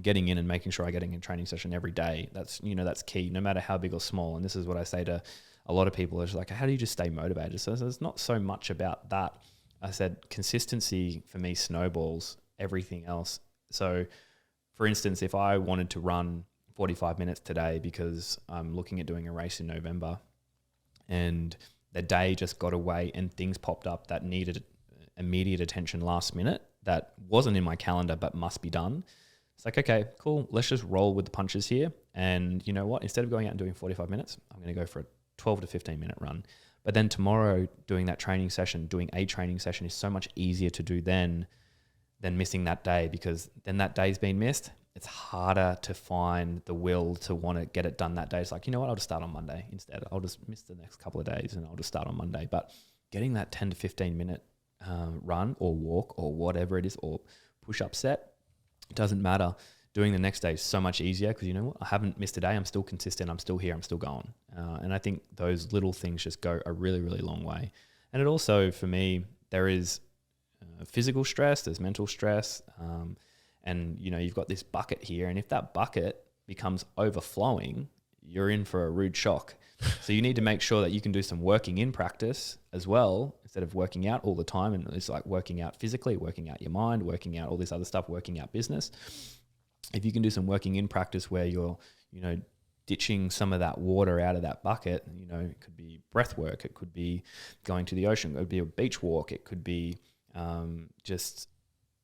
getting in and making sure I get in a training session every day, that's key, no matter how big or small. And this is what I say to a lot of people is like, how do you just stay motivated? So it's not so much about that. I said consistency for me snowballs everything else. So for instance, if I wanted to run 45 minutes today because I'm looking at doing a race in November and the day just got away and things popped up that needed immediate attention last minute that wasn't in my calendar but must be done. It's like, okay, cool. Let's just roll with the punches here. And you know what? Instead of going out and doing 45 minutes, I'm going to go for a 12 to 15 minute run. But then tomorrow doing a training session is so much easier to do than missing that day, because then that day's been missed. It's harder to find the will to want to get it done that day. It's like, you know what? I'll just start on Monday instead. I'll just miss the next couple of days and I'll just start on Monday. But getting that 10 to 15 minute run or walk or whatever it is, or push-up set, it doesn't matter. Doing the next day is so much easier because you know what? I haven't missed a day. I'm still consistent. I'm still here. I'm still going. And I think those little things just go a really, really long way. And it also, for me, there is physical stress, there's mental stress, and you've got this bucket here. And if that bucket becomes overflowing, you're in for a rude shock. So you need to make sure that you can do some working in practice as well, instead of working out all the time. And it's like working out physically, working out your mind, working out all this other stuff, working out business. If you can do some working in practice where you're, ditching some of that water out of that bucket, it could be breath work, it could be going to the ocean, it could be a beach walk, it could be just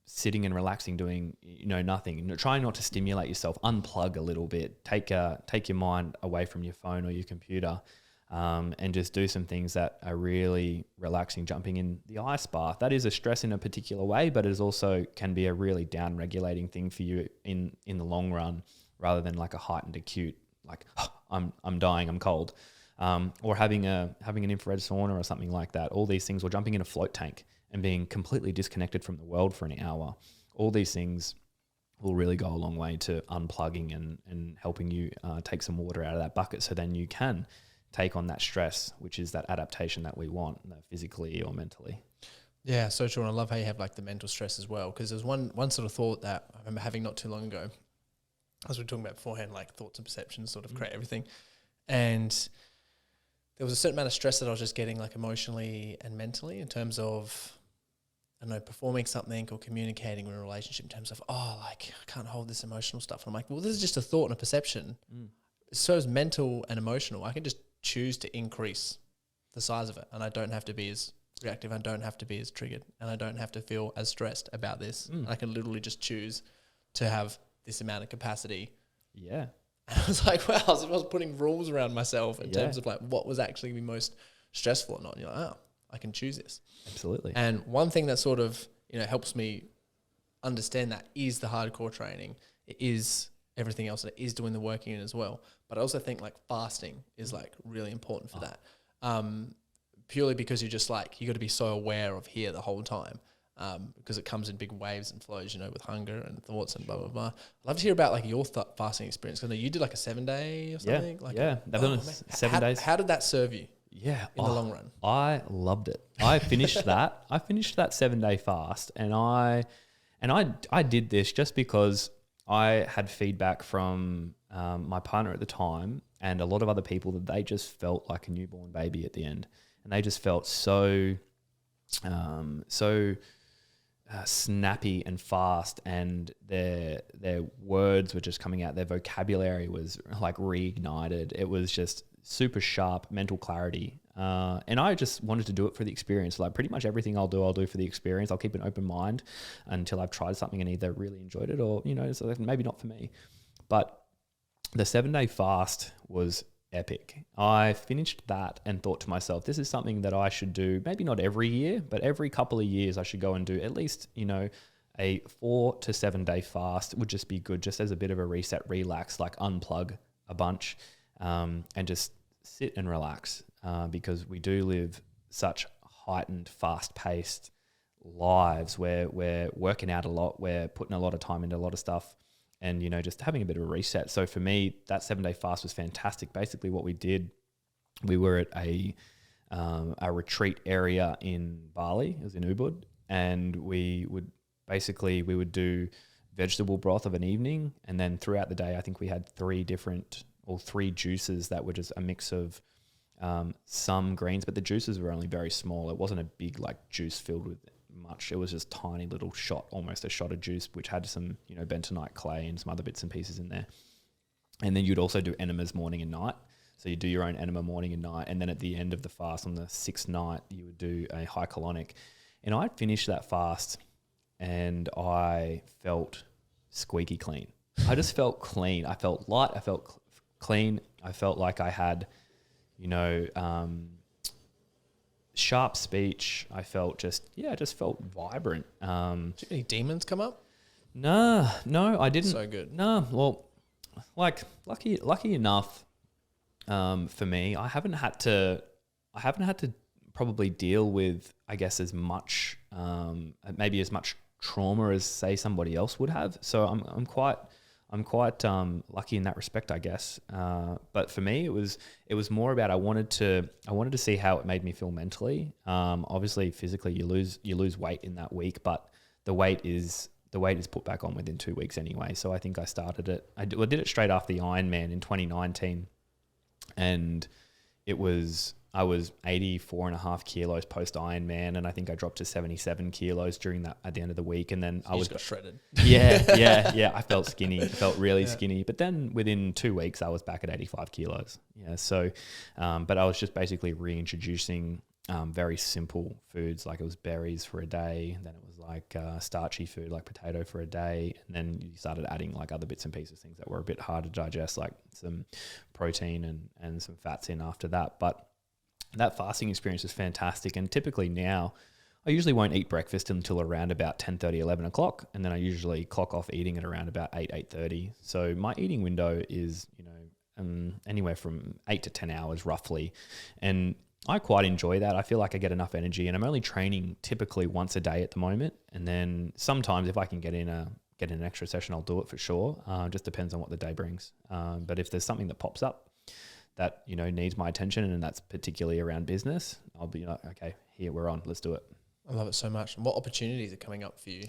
sitting and relaxing, doing, nothing, trying not to stimulate yourself, unplug a little bit, take your mind away from your phone or your computer, and just do some things that are really relaxing. Jumping in the ice bath, that is a stress in a particular way, but it is also can be a really down regulating thing for you in the long run, rather than like a heightened acute, like, oh, I'm dying, I'm cold, or having an infrared sauna or something like that. All these things, or jumping in a float tank and being completely disconnected from the world for an hour. All these things will really go a long way to unplugging and helping you take some water out of that bucket, so then you can take on that stress, which is that adaptation that we want, physically or mentally. Yeah, so true. And I love how you have like the mental stress as well, because there's one sort of thought that I remember having not too long ago, as we were talking about beforehand, like thoughts and perceptions sort of create everything. And there was a certain amount of stress that I was just getting like emotionally and mentally in terms of, I don't know, performing something or communicating in a relationship in terms of, I can't hold this emotional stuff. And I'm like, well, this is just a thought and a perception. So is mental and emotional. I can just choose to increase the size of it, and I don't have to be as reactive. I don't have to be as triggered, and I don't have to feel as stressed about this. And I can literally just choose to have this amount of capacity. Yeah. And I was like, wow, I was putting rules around myself in terms of like what was actually the most stressful or not. And you're like, I can choose this. Absolutely. And one thing that sort of, helps me understand that is the hardcore training. It is everything else, and it is doing the working in as well. But I also think like fasting is like really important for that. Purely because you're just like, you got to be so aware of here the whole time. Because it comes in big waves and flows, with hunger and thoughts and blah, blah, blah. I'd love to hear about like your fasting experience. Because I know you did like a 7 day or something. They've done 7 days. How did that serve you? Yeah. In the long run. I loved it. I finished that. I finished that 7 day fast, and I did this just because I had feedback from my partner at the time and a lot of other people that they just felt like a newborn baby at the end, and they just felt so snappy and fast, and their words were just coming out. Their vocabulary was like reignited. It was just super sharp mental clarity. And I just wanted to do it for the experience. Like pretty much everything I'll do for the experience. I'll keep an open mind until I've tried something and either really enjoyed it or, so maybe not for me. But the 7-day fast was epic. I finished that and thought to myself, this is something that I should do, maybe not every year, but every couple of years I should go and do at least, a 4 to 7 day fast would just be good, just as a bit of a reset, relax, like unplug a bunch, and just sit and relax, because we do live such heightened, fast-paced lives where we're working out a lot, we're putting a lot of time into a lot of stuff, and, just having a bit of a reset. So for me, that 7-day fast was fantastic. Basically what we did, we were at a retreat area in Bali, it was in Ubud, and we would do vegetable broth of an evening. And then throughout the day, I think we had 3 juices that were just a mix of some greens, but the juices were only very small. It wasn't a big like juice filled with much. It was just tiny little shot, almost a shot of juice, which had some, bentonite clay and some other bits and pieces in there. And then you'd also do enemas morning and night. So you do your own enema morning and night. And then at the end of the fast on the 6th night, you would do a high colonic. And I finished that fast and I felt squeaky clean. I just felt clean. I felt light. I felt clean. I felt like I had, sharp speech. I felt just felt vibrant. Did any demons come up? No, I didn't. So good. No, well, like lucky enough, for me, I haven't had to probably deal with, I guess, as much, maybe as much trauma as say somebody else would have. So I'm quite lucky in that respect, I guess. But for me, it was more about I wanted to see how it made me feel mentally. Obviously, physically, you lose weight in that week, but the weight is put back on within 2 weeks anyway. So I think I started it. I did it straight after the Ironman in 2019, and I was 84.5 kilos post Ironman, and I think I dropped to 77 kilos during that at the end of the week. And then I was got shredded. Yeah. I felt skinny. I felt really skinny. But then within 2 weeks, I was back at 85 kilos. Yeah. So, but I was just basically reintroducing very simple foods, like it was berries for a day. Then it was like starchy food, like potato for a day. And then you started adding like other bits and pieces, things that were a bit hard to digest, like some protein and some fats in after that. But that fasting experience is fantastic. And typically now, I usually won't eat breakfast until around about 10:30, 11 o'clock. And then I usually clock off eating at around about 8:30. So my eating window is, anywhere from 8 to 10 hours roughly. And I quite enjoy that. I feel like I get enough energy, and I'm only training typically once a day at the moment. And then sometimes if I can get in an extra session, I'll do it for sure. Just depends on what the day brings. But if there's something that pops up that, needs my attention, and that's particularly around business, I'll be like, okay, here, we're on, let's do it. I love it so much. And what opportunities are coming up for you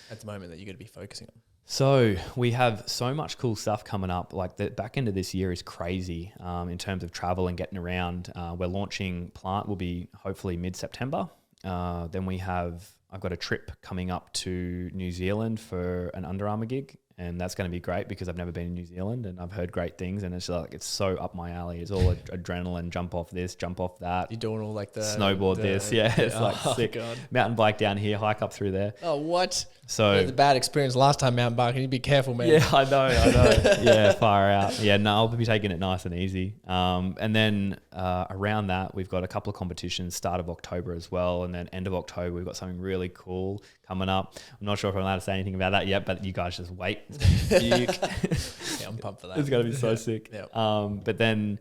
at the moment that you're going to be focusing on? So we have so much cool stuff coming up. Like the back end of this year is crazy in terms of travel and getting around. We're launching Plant, will be hopefully mid-September. Then I've got a trip coming up to New Zealand for an Under Armour gig. And that's going to be great because I've never been in New Zealand and I've heard great things, and it's so up my alley. It's all adrenaline, jump off this, jump off that. You're doing all like the snowboard this. Yeah, it's like sick. God. Mountain bike down here, hike up through there. Oh, what? So the bad experience last time mountain biking. You be careful, man. Yeah, I know. Yeah, far out. Yeah, no, I'll be taking it nice and easy. And then around that, we've got a couple of competitions, start of October as well. And then end of October, we've got something really cool coming up. I'm not sure if I'm allowed to say anything about that yet, but you guys just wait. It's going to be big. Yeah, I'm pumped for that. It's going to be so sick. Yep. But then,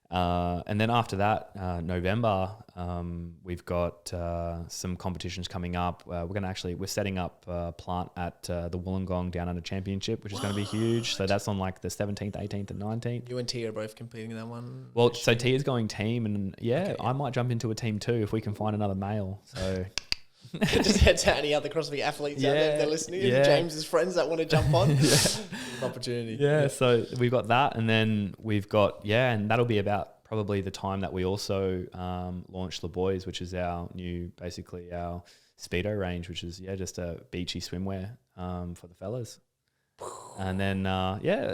and then after that, November, we've got some competitions coming up. We're setting up Plant at the Wollongong Down Under Championship, which is going to be huge. So that's on like the 17th, 18th and 19th. You and Tia are both competing in that one? Well, so Tia's going team, and I might jump into a team too if we can find another male. So just head to any other CrossFit athletes out there if they're listening. James's friends that want to jump on. Opportunity. Yeah, so we've got that, and then we've got and that'll be about probably the time that we also launch the Boys, which is our new, basically our Speedo range, which is just a beachy swimwear for the fellas. And then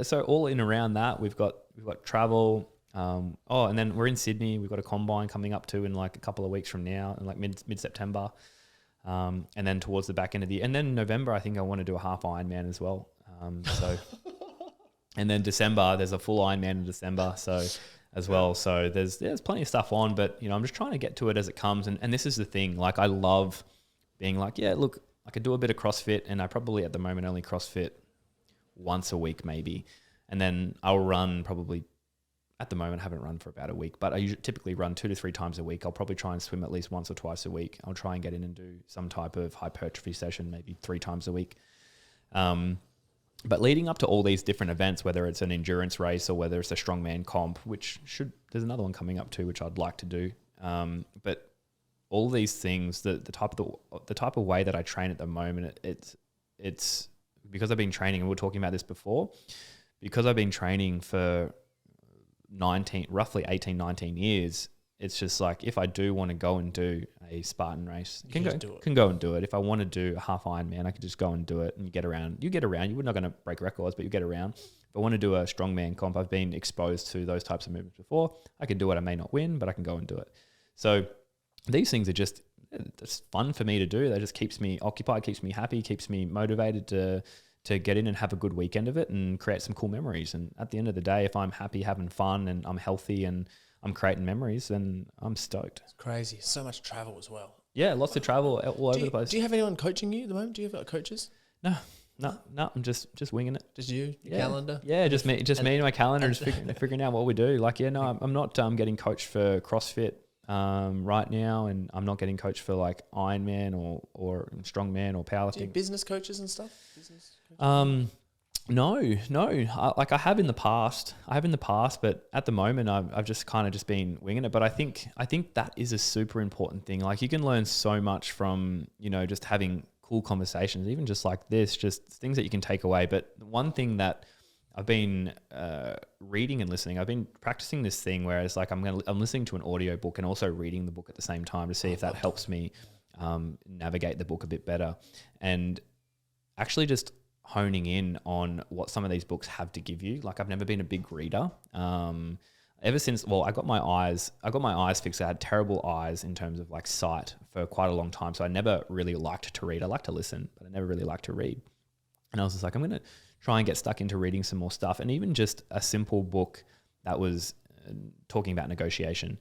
so all in around that, we've got travel. And then we're in Sydney. We've got a combine coming up too in like a couple of weeks from now, in like mid September. And then towards the back end of the year, and then November, I think I want to do a half Ironman as well. And then December, there's a full Ironman in December. So as well. So there's plenty of stuff on, but I'm just trying to get to it as it comes. And this is the thing, like I love being like, look, I could do a bit of CrossFit, and I probably at the moment only CrossFit once a week maybe. And then I'll run probably, at the moment I haven't run for about a week, but I typically run 2 to 3 times a week. I'll probably try and swim at least once or twice a week. I'll try and get in and do some type of hypertrophy session, maybe 3 times a week. But leading up to all these different events, whether it's an endurance race or whether it's a strongman comp, there's another one coming up too, which I'd like to do. But all these things, the type of way that I train at the moment, it's because I've been training, and we were talking about this before, because I've been training for roughly 18, 19 years. It's just like, if I do want to go and do a Spartan race, can go and do it. If I want to do a half Ironman, I could just go and do it, and you get around. You're not going to break records, but you get around. If I want to do a strongman comp, I've been exposed to those types of movements before. I can do it. I may not win, but I can go and do it. So these things are just fun for me to do. That just keeps me occupied, keeps me happy, keeps me motivated to get in and have a good weekend of it and create some cool memories. And at the end of the day, if I'm happy, having fun, and I'm healthy, and I'm creating memories, and I'm stoked. It's crazy. So much travel as well. Yeah, lots of travel all over the place. Do you have anyone coaching you at the moment? Do you have coaches? No. I'm just winging it. Just you, your calendar? Yeah, just me and my calendar, just figuring out what we do. Like, I'm not getting coached for CrossFit right now, and I'm not getting coached for like Ironman or strongman or powerlifting. Do you business coaches and stuff? No. I have in the past, but at the moment I've just kind of just been winging it. But I think that is a super important thing. Like, you can learn so much from, just having cool conversations, even just like this, just things that you can take away. But one thing that I've been reading and listening, I've been practicing this thing where it's like I'm listening to an audio book and also reading the book at the same time to see if that helps me navigate the book a bit better. And actually just honing in on what some of these books have to give you. Like, I've never been a big reader. Ever since, I got my eyes fixed. I had terrible eyes in terms of like sight for quite a long time. So I never really liked to read. I like to listen, but I never really liked to read. And I was just like, I'm going to try and get stuck into reading some more stuff. And even just a simple book that was talking about negotiation.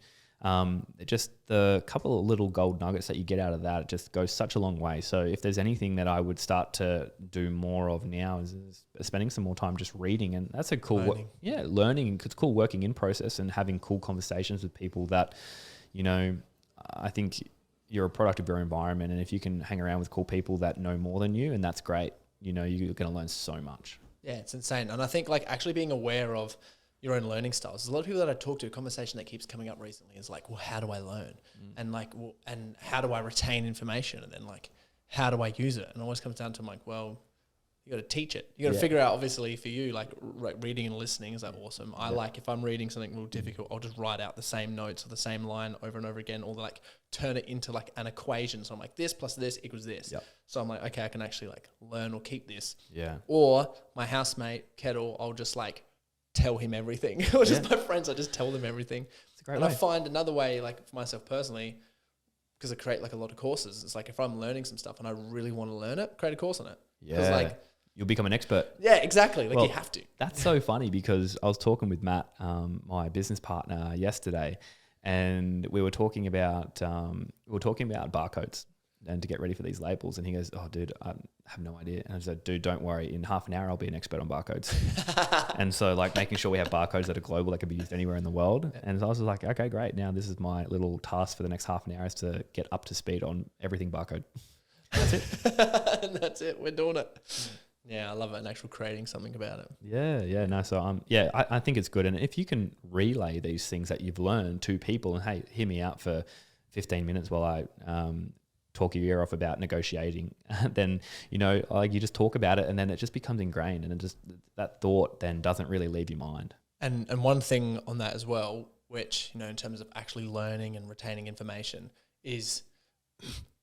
Just the couple of little gold nuggets that you get out of that, it just goes such a long way. So if there's anything that I would start to do more of now is spending some more time just reading. And that's a cool, learning. It's cool working in process and having cool conversations with people that, I think you're a product of your environment. And if you can hang around with cool people that know more than you, and that's great, you're going to learn so much. Yeah, it's insane. And I think like actually being aware of your own learning styles. There's a lot of people that I talk to, a conversation that keeps coming up recently is like, well, how do I learn? And like, and how do I retain information? And then like, how do I use it? And it always comes down to like, well, you got to teach it. You got to figure out, obviously for you, like reading and listening is like awesome. I like, if I'm reading something real difficult, I'll just write out the same notes or the same line over and over again, or like turn it into like an equation. So I'm like, this plus this equals this. Yep. So I'm like, okay, I can actually like learn or keep this. Yeah. Or my housemate, Kettle, I'll just like tell him everything. Or just my friends, I just tell them everything. It's a great way. I find another way, like for myself personally, because I create like a lot of courses. It's like if I'm learning some stuff and I really want to learn it, create a course on it. Yeah. Like, you'll become an expert. Yeah, exactly. Like you have to. That's so funny because I was talking with Matt, my business partner, yesterday, and we were talking about barcodes and to get ready for these labels. And he goes, "Oh, dude, I have no idea." And I said, "Dude, don't worry. In half an hour, I'll be an expert on barcodes." And so, like, making sure we have barcodes that are global, that can be used anywhere in the world. Yeah. And so I was like, "Okay, great. Now this is my little task for the next half an hour is to get up to speed on everything barcode." That's it. And that's it. We're doing it. Yeah, I love it. And actually creating something about it. Yeah. No, so I think it's good. And if you can relay these things that you've learned to people, and hey, hear me out for 15 minutes while I talk your ear off about negotiating, then like you just talk about it, and then it just becomes ingrained, and it just, that thought then doesn't really leave your mind. And one thing on that as well, which in terms of actually learning and retaining information, is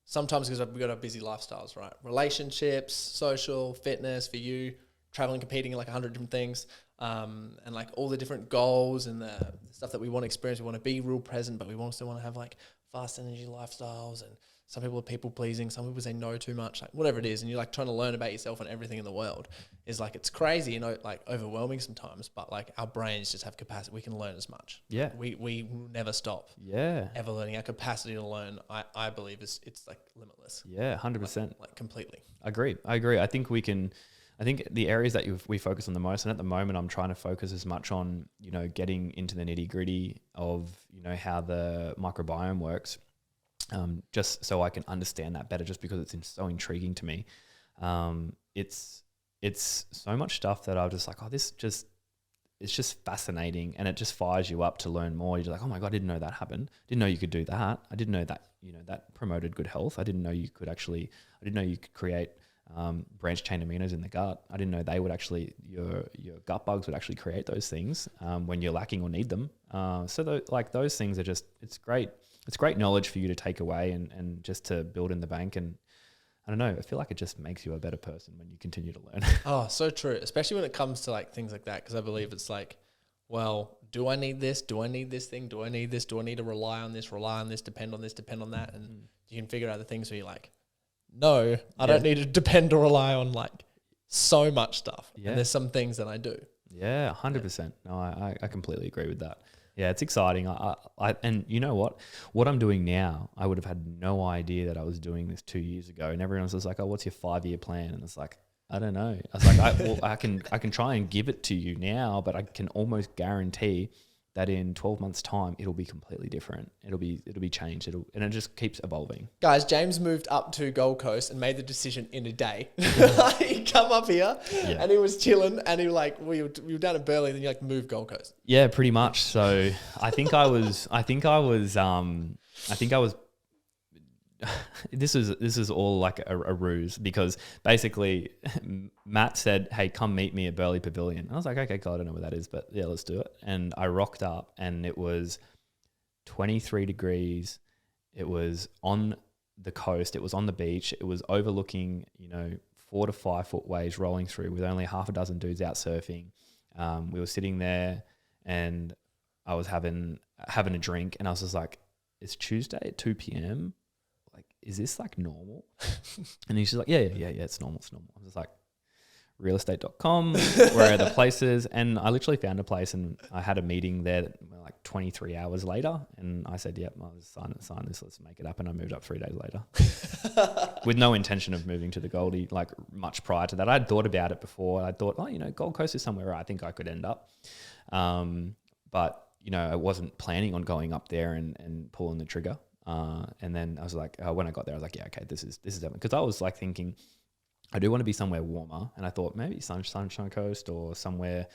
sometimes because we've got our busy lifestyles, right? Relationships, social, fitness for you, traveling, competing in like 100 different things, and like all the different goals and the stuff that we want to experience. We want to be real present, but we also want to have like fast energy lifestyles. And some people are people pleasing. Some people say no too much, like whatever it is. And you're like trying to learn about yourself and everything in the world is like, it's crazy, you know, like overwhelming sometimes, but like our brains just have capacity. We can learn as much. Yeah. We will never stop. Yeah. Ever learning. Our capacity to learn, I believe it's like limitless. Yeah. 100%. Like completely. I agree. I think the areas that we focus on the most, and at the moment I'm trying to focus as much on, you know, getting into the nitty gritty of, you know, how the microbiome works, just so I can understand that better, just because it's so intriguing to me. It's so much stuff that I'm just like, it's just fascinating, and it just fires you up to learn more. You're like, oh my God, I didn't know that happened. Didn't know you could do that. I didn't know that, you know, that promoted good health. I didn't know you could create branch chain aminos in the gut. I didn't know they would actually, your gut bugs would actually create those things when you're lacking or need them. So those things are just, it's great. It's great knowledge for you to take away and just to build in the bank. And I don't know, I feel like it just makes you a better person when you continue to learn. Oh, so true. Especially when it comes to like things like that. Because I believe it's like, well, do I need this? Do I need this thing? Do I need this? Do I need to rely on this, depend on this, depend on that? And you can figure out the things where you're like, no, I don't need to depend or rely on like so much stuff. Yeah. And there's some things that I do. Yeah, 100%. No, I completely agree with that. Yeah, it's exciting. And you know what I'm doing now, I would have had no idea that I was doing this 2 years ago. And everyone was just like, oh, what's your 5-year plan? And it's like, I don't know. I was like, I can try and give it to you now, but I can almost guarantee that in 12 months time, it'll be completely different. It'll be changed. And it just keeps evolving. Guys, James moved up to Gold Coast and made the decision in a day. He come up here and he was chilling, and he like, we were down at Burleigh, and then you like moved Gold Coast. Yeah, pretty much. So I think I was this is all like a ruse, because basically Matt said, hey, come meet me at Burleigh Pavilion. I was like, okay, cool, I don't know what that is, but yeah, let's do it. And I rocked up, and it was 23 degrees. It was on the coast. It was on the beach. It was overlooking, you know, 4 to 5 foot waves rolling through with only half a dozen dudes out surfing. We were sitting there, and I was having a drink, and I was just like, it's Tuesday at 2 p.m. Like, is this like normal? And he's just like, yeah, it's normal. I was just like, realestate.com, where are the places? And I literally found a place, and I had a meeting there like 23 hours later, and I said, yep, I'll sign this, let's make it up. And I moved up 3 days later with no intention of moving to the Goldie, like much prior to that. I'd thought about it before. I thought, oh, you know, Gold Coast is somewhere I think I could end up. But, you know, I wasn't planning on going up there and pulling the trigger. And then I was like, when I got there, I was like, yeah, okay, this is definitely, because I was like thinking, I do want to be somewhere warmer, and I thought maybe Sunshine Coast or somewhere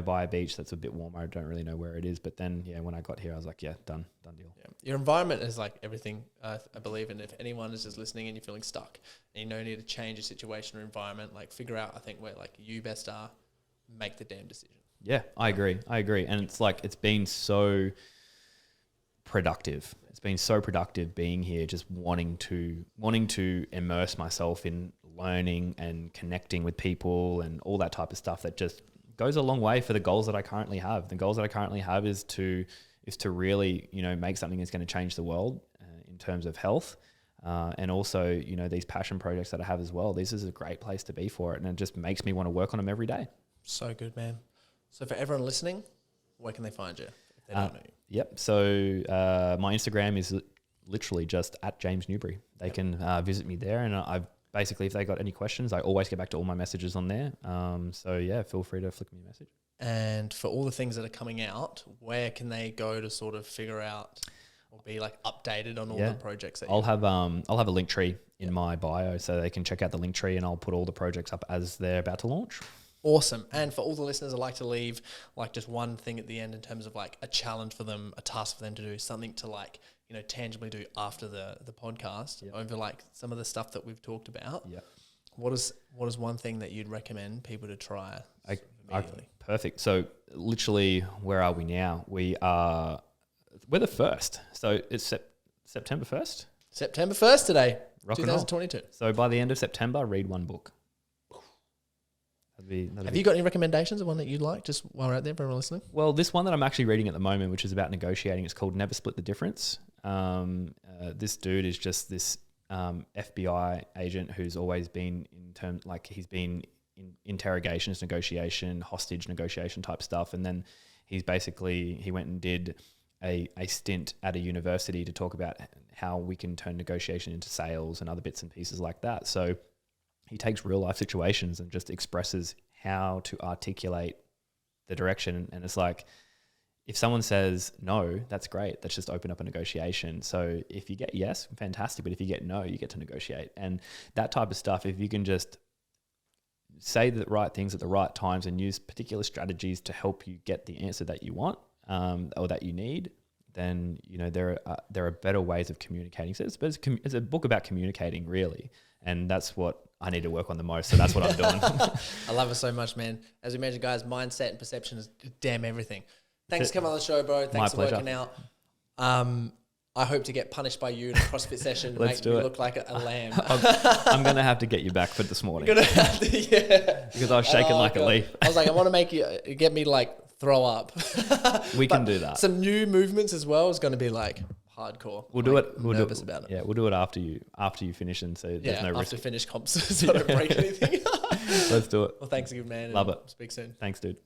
by a beach that's a bit warmer. I don't really know where it is, but then when I got here, I was like, yeah, done deal. Yeah. Your environment is like everything, I believe, and if anyone is just listening and you're feeling stuck and you know you need to change your situation or environment, like figure out, I think, where like you best are, make the damn decision. Yeah, I agree, and it's like it's been so productive. It's been so productive being here, just wanting to immerse myself in learning and connecting with people and all that type of stuff that just goes a long way for the goals that I currently have. The goals that I currently have is to really, you know, make something that's going to change the world in terms of health. And also, you know, these passion projects that I have as well. This is a great place to be for it. And it just makes me want to work on them every day. So good, man. So for everyone listening, where can they find you if they don't know you? Yep. So my Instagram is literally just at James Newbury. They can visit me there, and I've basically, if they got any questions, I always get back to all my messages on there. So yeah, feel free to flick me a message. And for all the things that are coming out, where can they go to sort of figure out or be like updated on all the projects that I'll have a link tree in my bio, so they can check out the link tree, and I'll put all the projects up as they're about to launch. Awesome. And for all the listeners, I'd like to leave like just one thing at the end in terms of like a challenge for them, a task for them to do, something to like, you know, tangibly do after the podcast over like some of the stuff that we've talked about. Yeah. What is one thing that you'd recommend people to try immediately? Perfect. So literally, where are we now? We're the 1st. So it's September 1st. September 1st today, Rock and roll. 2022. So by the end of September, read one book. Have you got any recommendations of one that you'd like, just while we're out there for everyone listening? Well, this one that I'm actually reading at the moment, which is about negotiating, it's called Never Split the Difference. This dude is just this FBI agent who's always been he's been in interrogations, negotiation, hostage negotiation type stuff. And then he went and did a stint at a university to talk about how we can turn negotiation into sales and other bits and pieces like that. So he takes real life situations and just expresses how to articulate the direction. And it's like, if someone says no, that's great. Let's just open up a negotiation. So if you get yes, fantastic. But if you get no, you get to negotiate. And that type of stuff, if you can just say the right things at the right times and use particular strategies to help you get the answer that you want or that you need, then there are better ways of communicating. So it's a book about communicating, really. And that's what I need to work on the most. So that's what I'm doing. I love it so much, man. As we mentioned, guys, mindset and perception is damn everything. Thanks for coming on the show, bro. Thanks for working out. I hope to get punished by you in a CrossFit session and make me look like a lamb. I'm going to have to get you back for this morning. Because I was shaking like a leaf. I was like, I want to get me like throw up. We can do that. Some new movements as well is going to be like hardcore. We'll do it. We'll nervous about it. Yeah, we'll do it after you finish, and so there's no risk. After finish comps, so I don't break anything. Let's do it. Well, thanks again, man. Love it. Speak soon. Thanks, dude.